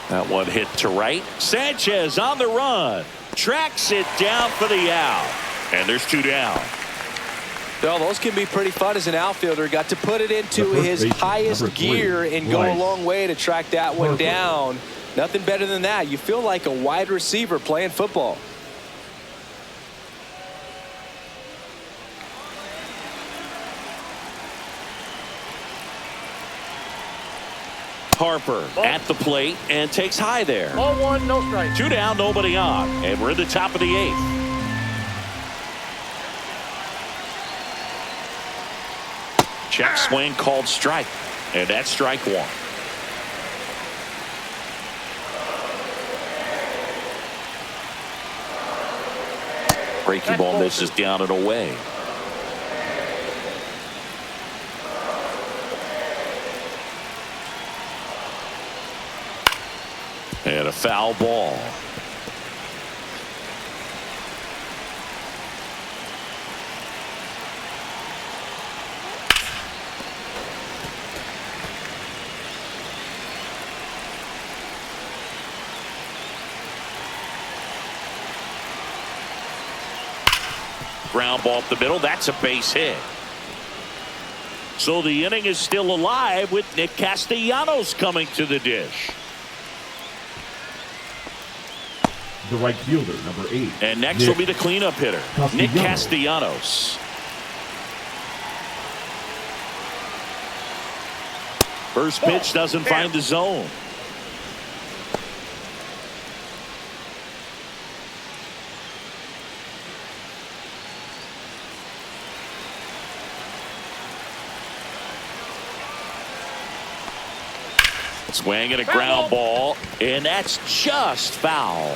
That one hit to right. Sanchez on the run. Tracks it down for the out. And there's 2 down. Well, those can be pretty fun as an outfielder. Got to put it into his highest gear and go a long way to track that one down. Nothing better than that. You feel like a wide receiver playing football. Harper at the plate and takes high there. Ball 1, no strike. 2 down, nobody on. And we're at the top of the 8th. Check swing called strike. And that's strike one. Breaking ball misses down and away. And a foul ball. Ground ball up the middle. That's a base hit. So the inning is still alive with Nick Castellanos coming to the dish. The right fielder, number 8. And next will be the cleanup hitter, Nick Castellanos. First pitch doesn't find the zone. Swing and a ground ball, and that's just foul.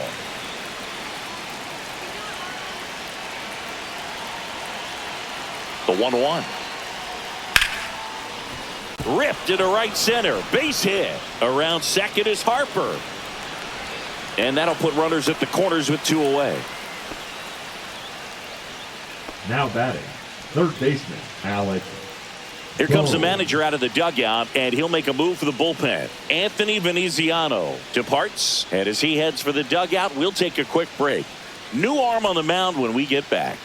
The 1-1. Ripped into right center. Base hit. Around second is Harper. And that'll put runners at the corners with 2 away. Now batting, third baseman, Alex. Here comes the manager out of the dugout, and he'll make a move for the bullpen. Anthony Veneziano departs, and as he heads for the dugout, we'll take a quick break. New arm on the mound when we get back.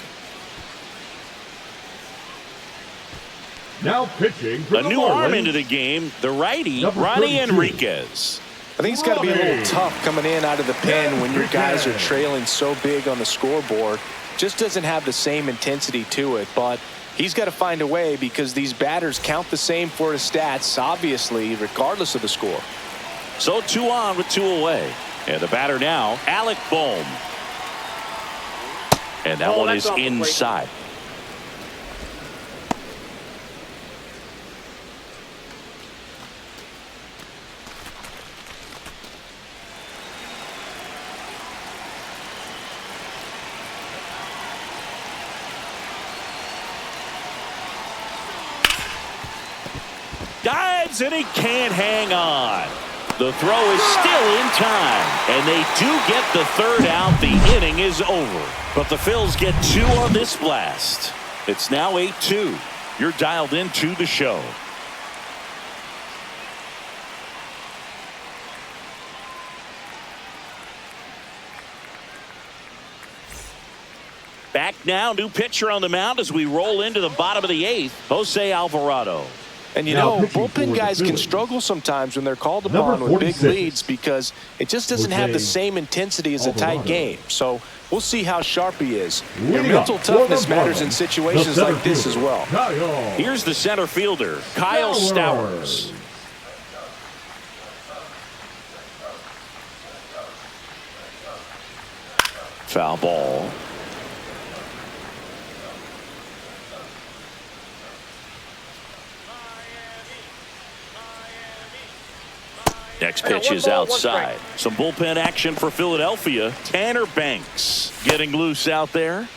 Now pitching for a the new Marlins, arm into the game, the righty, number Ronnie 32. Enriquez. I think it's got to be a little tough coming in out of the pen when your guys are trailing so big on the scoreboard. Just doesn't have the same intensity to it, but he's got to find a way because these batters count the same for his stats, obviously, regardless of the score. So 2 on with 2 away. And the batter now, Alec Bohm. And that one is inside. Dives and he can't hang on. The throw is still in time, and they do get the third out. The inning is over, but the Phils get 2 on this blast. It's now 8-2. You're dialed into the show. Back now, new pitcher on the mound as we roll into the bottom of the 8th, Jose Alvarado. And you know, bullpen guys can struggle sometimes when they're called upon with big leads because it just doesn't have the same intensity as a tight game. So we'll see how sharp he is. Your mental toughness matters in situations like this as well. Here's the center fielder, Kyle Stowers. Foul ball. Next pitch is outside. Some bullpen action for Philadelphia. Tanner Banks getting loose out there.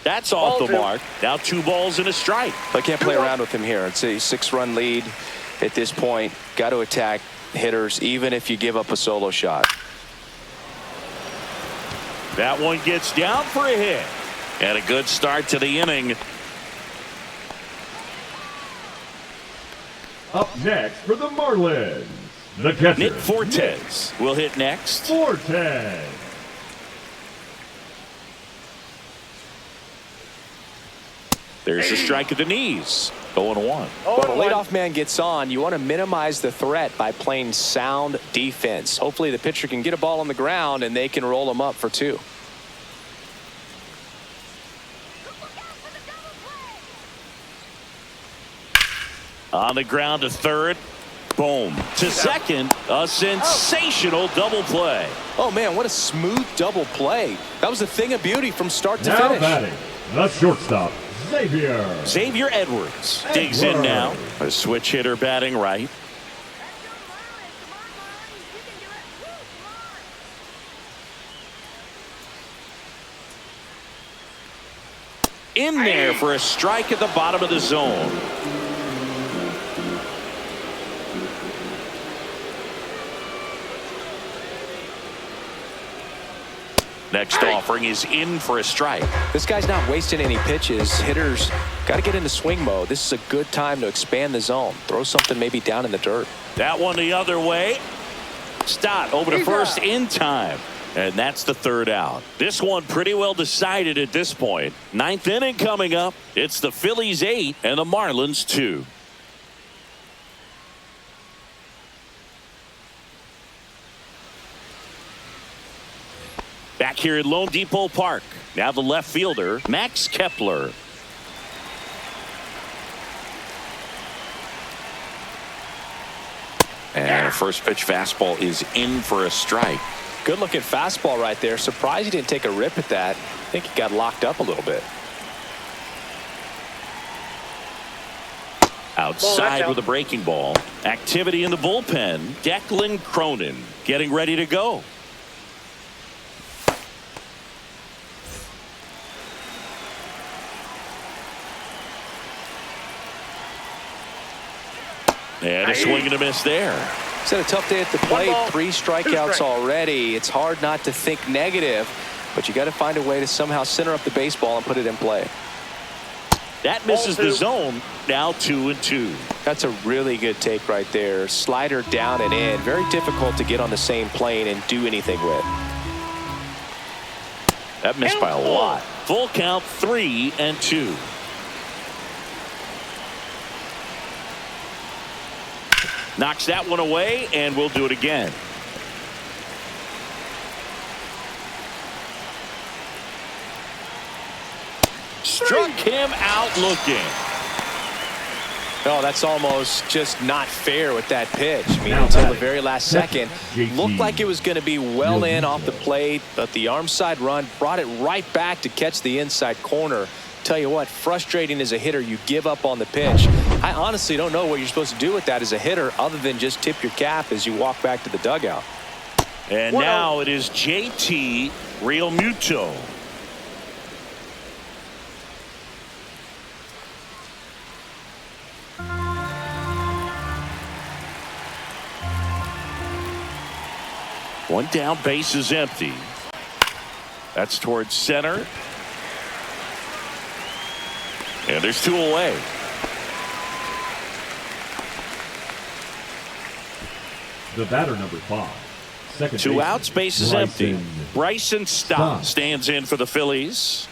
That's off the mark. Now 2 balls and a strike. I can't play around with him here. It's a 6-run lead at this point. Got to attack hitters even if you give up a solo shot. That one gets down for a hit. And a good start to the inning. Up next for the Marlins, the catcher, Nick Fortes will hit next. Fortes. There's a strike at the knees. 0-1. When a leadoff man gets on, you want to minimize the threat by playing sound defense. Hopefully the pitcher can get a ball on the ground and they can roll him up for 2. On the ground to third. Boom. To second, a sensational double play. Oh, man, what a smooth double play. That was a thing of beauty from start to Now finish. batting, the shortstop, Xavier. Xavier Edwards digs in now. A switch hitter batting right. In there for a strike at the bottom of the zone. Next offering is in for a strike. This guy's not wasting any pitches. Hitters got to get into swing mode. This is a good time to expand the zone. Throw something maybe down in the dirt. That one the other way. Stott over to first in time. And that's the third out. This one pretty well decided at this point. Ninth inning coming up. It's the Phillies 8 and the Marlins 2. Back here at Lone Depot Park. Now the left fielder, Max Kepler. And a first pitch fastball is in for a strike. Good looking fastball right there. Surprised he didn't take a rip at that. I think he got locked up a little bit. Outside with a breaking ball. Activity in the bullpen. Declan Cronin getting ready to go. And a swing and a miss there. It's had a tough day at the plate. 3 strikeouts already. It's hard not to think negative, but you got to find a way to somehow center up the baseball and put it in play. That misses the zone. Now 2-2. That's a really good take right there. Slider down and in. Very difficult to get on the same plane and do anything with. That missed by a lot. Full count 3-2. Knocks that one away, and we'll do it again. Struck him out looking. Oh, that's almost just not fair with that pitch. I mean, until the very last second, looked like it was going to be well in off the plate, but the arm side run brought it right back to catch the inside corner. Tell you what, frustrating as a hitter, you give up on the pitch. I honestly don't know what you're supposed to do with that as a hitter other than just tip your cap as you walk back to the dugout. And now it is JT Realmuto. One down, base is empty. That's towards center. And there's 2 away. The batter number 5. Second 2 baseman, outs, base is empty. Bryson Stott stands in for the Phillies.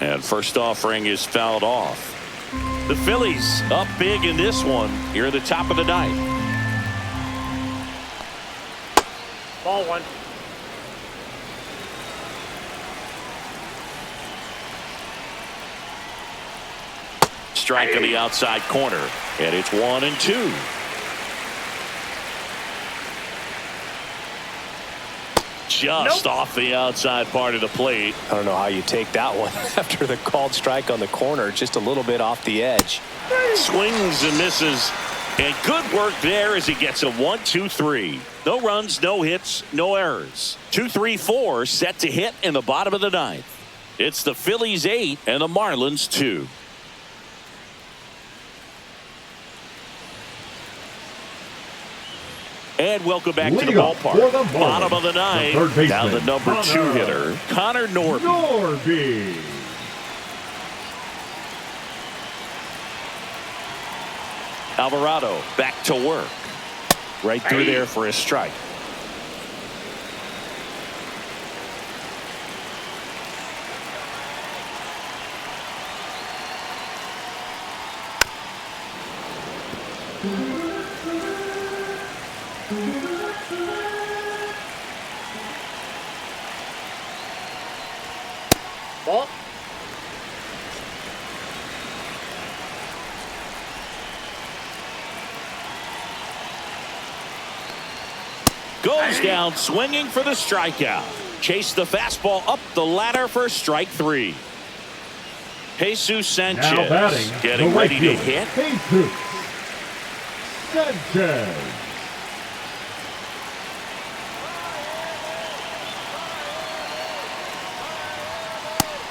And first offering is fouled off. The Phillies up big in this one here at the top of the 9th. Ball 1. Strike on the outside corner, and it's 1-2. Just off the outside part of the plate. I don't know how you take that one after the called strike on the corner, just a little bit off the edge. Swings and misses. And good work there as he gets a 1-2-3. No runs, no hits, no errors. 2-3-4 set to hit in the bottom of the 9th. It's the Phillies 8 and the Marlins 2. And welcome back to the ballpark. Bottom of the 9th. Now the number 2 hitter, Connor Norby. Alvarado back to work. Right through there for a strike. Goes down swinging for the strikeout. Chase the fastball up the ladder for strike 3. Jesus Sanchez getting ready to hit. Jesus Sanchez.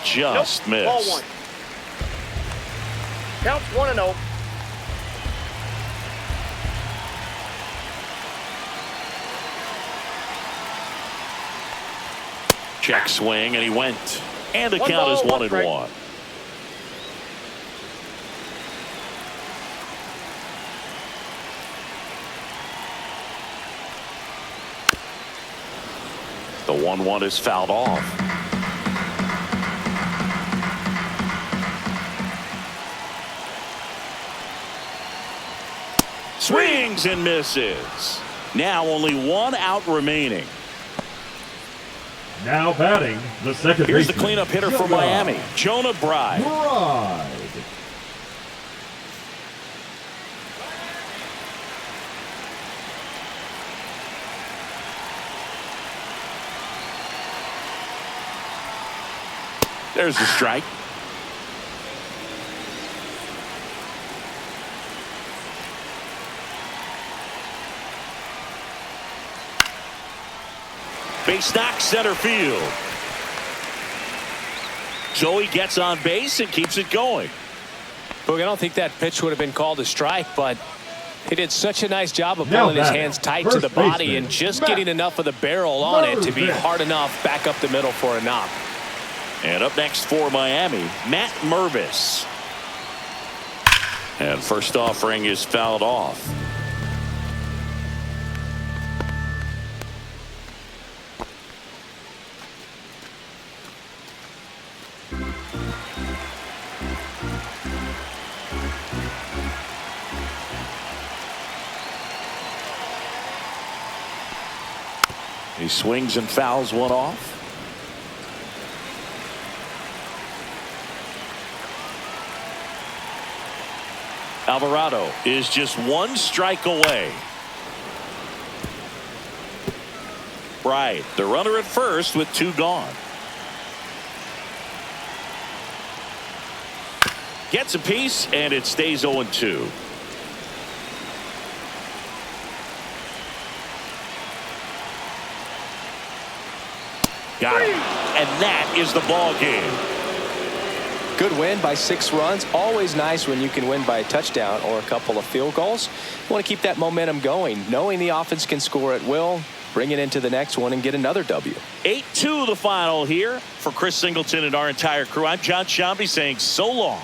Just missed. Ball 1. Counts 1-0. Check swing, and he went. And the One count ball, is 1-1. one strike. The 1-1 is fouled off. Swings and misses. Now only 1 out remaining. Now batting the second Here's the baseman, cleanup hitter for Miami, Jonah Bride. There's the strike. Base knock center field. Joey gets on base and keeps it going. Look, I don't think that pitch would have been called a strike, but he did such a nice job of pulling his hands tight to the body and just getting enough of the barrel on it to be hard enough back up the middle for a knock. And up next for Miami, Matt Mervis. And first offering is fouled off. He swings and fouls one off. Alvarado is just 1 strike away. Right, the runner at first with 2 gone. Gets a piece and it stays 0-2. Got it. And that is the ball game. Good win by 6 runs. Always nice when you can win by a touchdown or a couple of field goals. You want to keep that momentum going, knowing the offense can score at will, bring it into the next one and get another W. 8-2 the final here. For Chris Singleton and our entire crew, I'm John Shambi saying so long.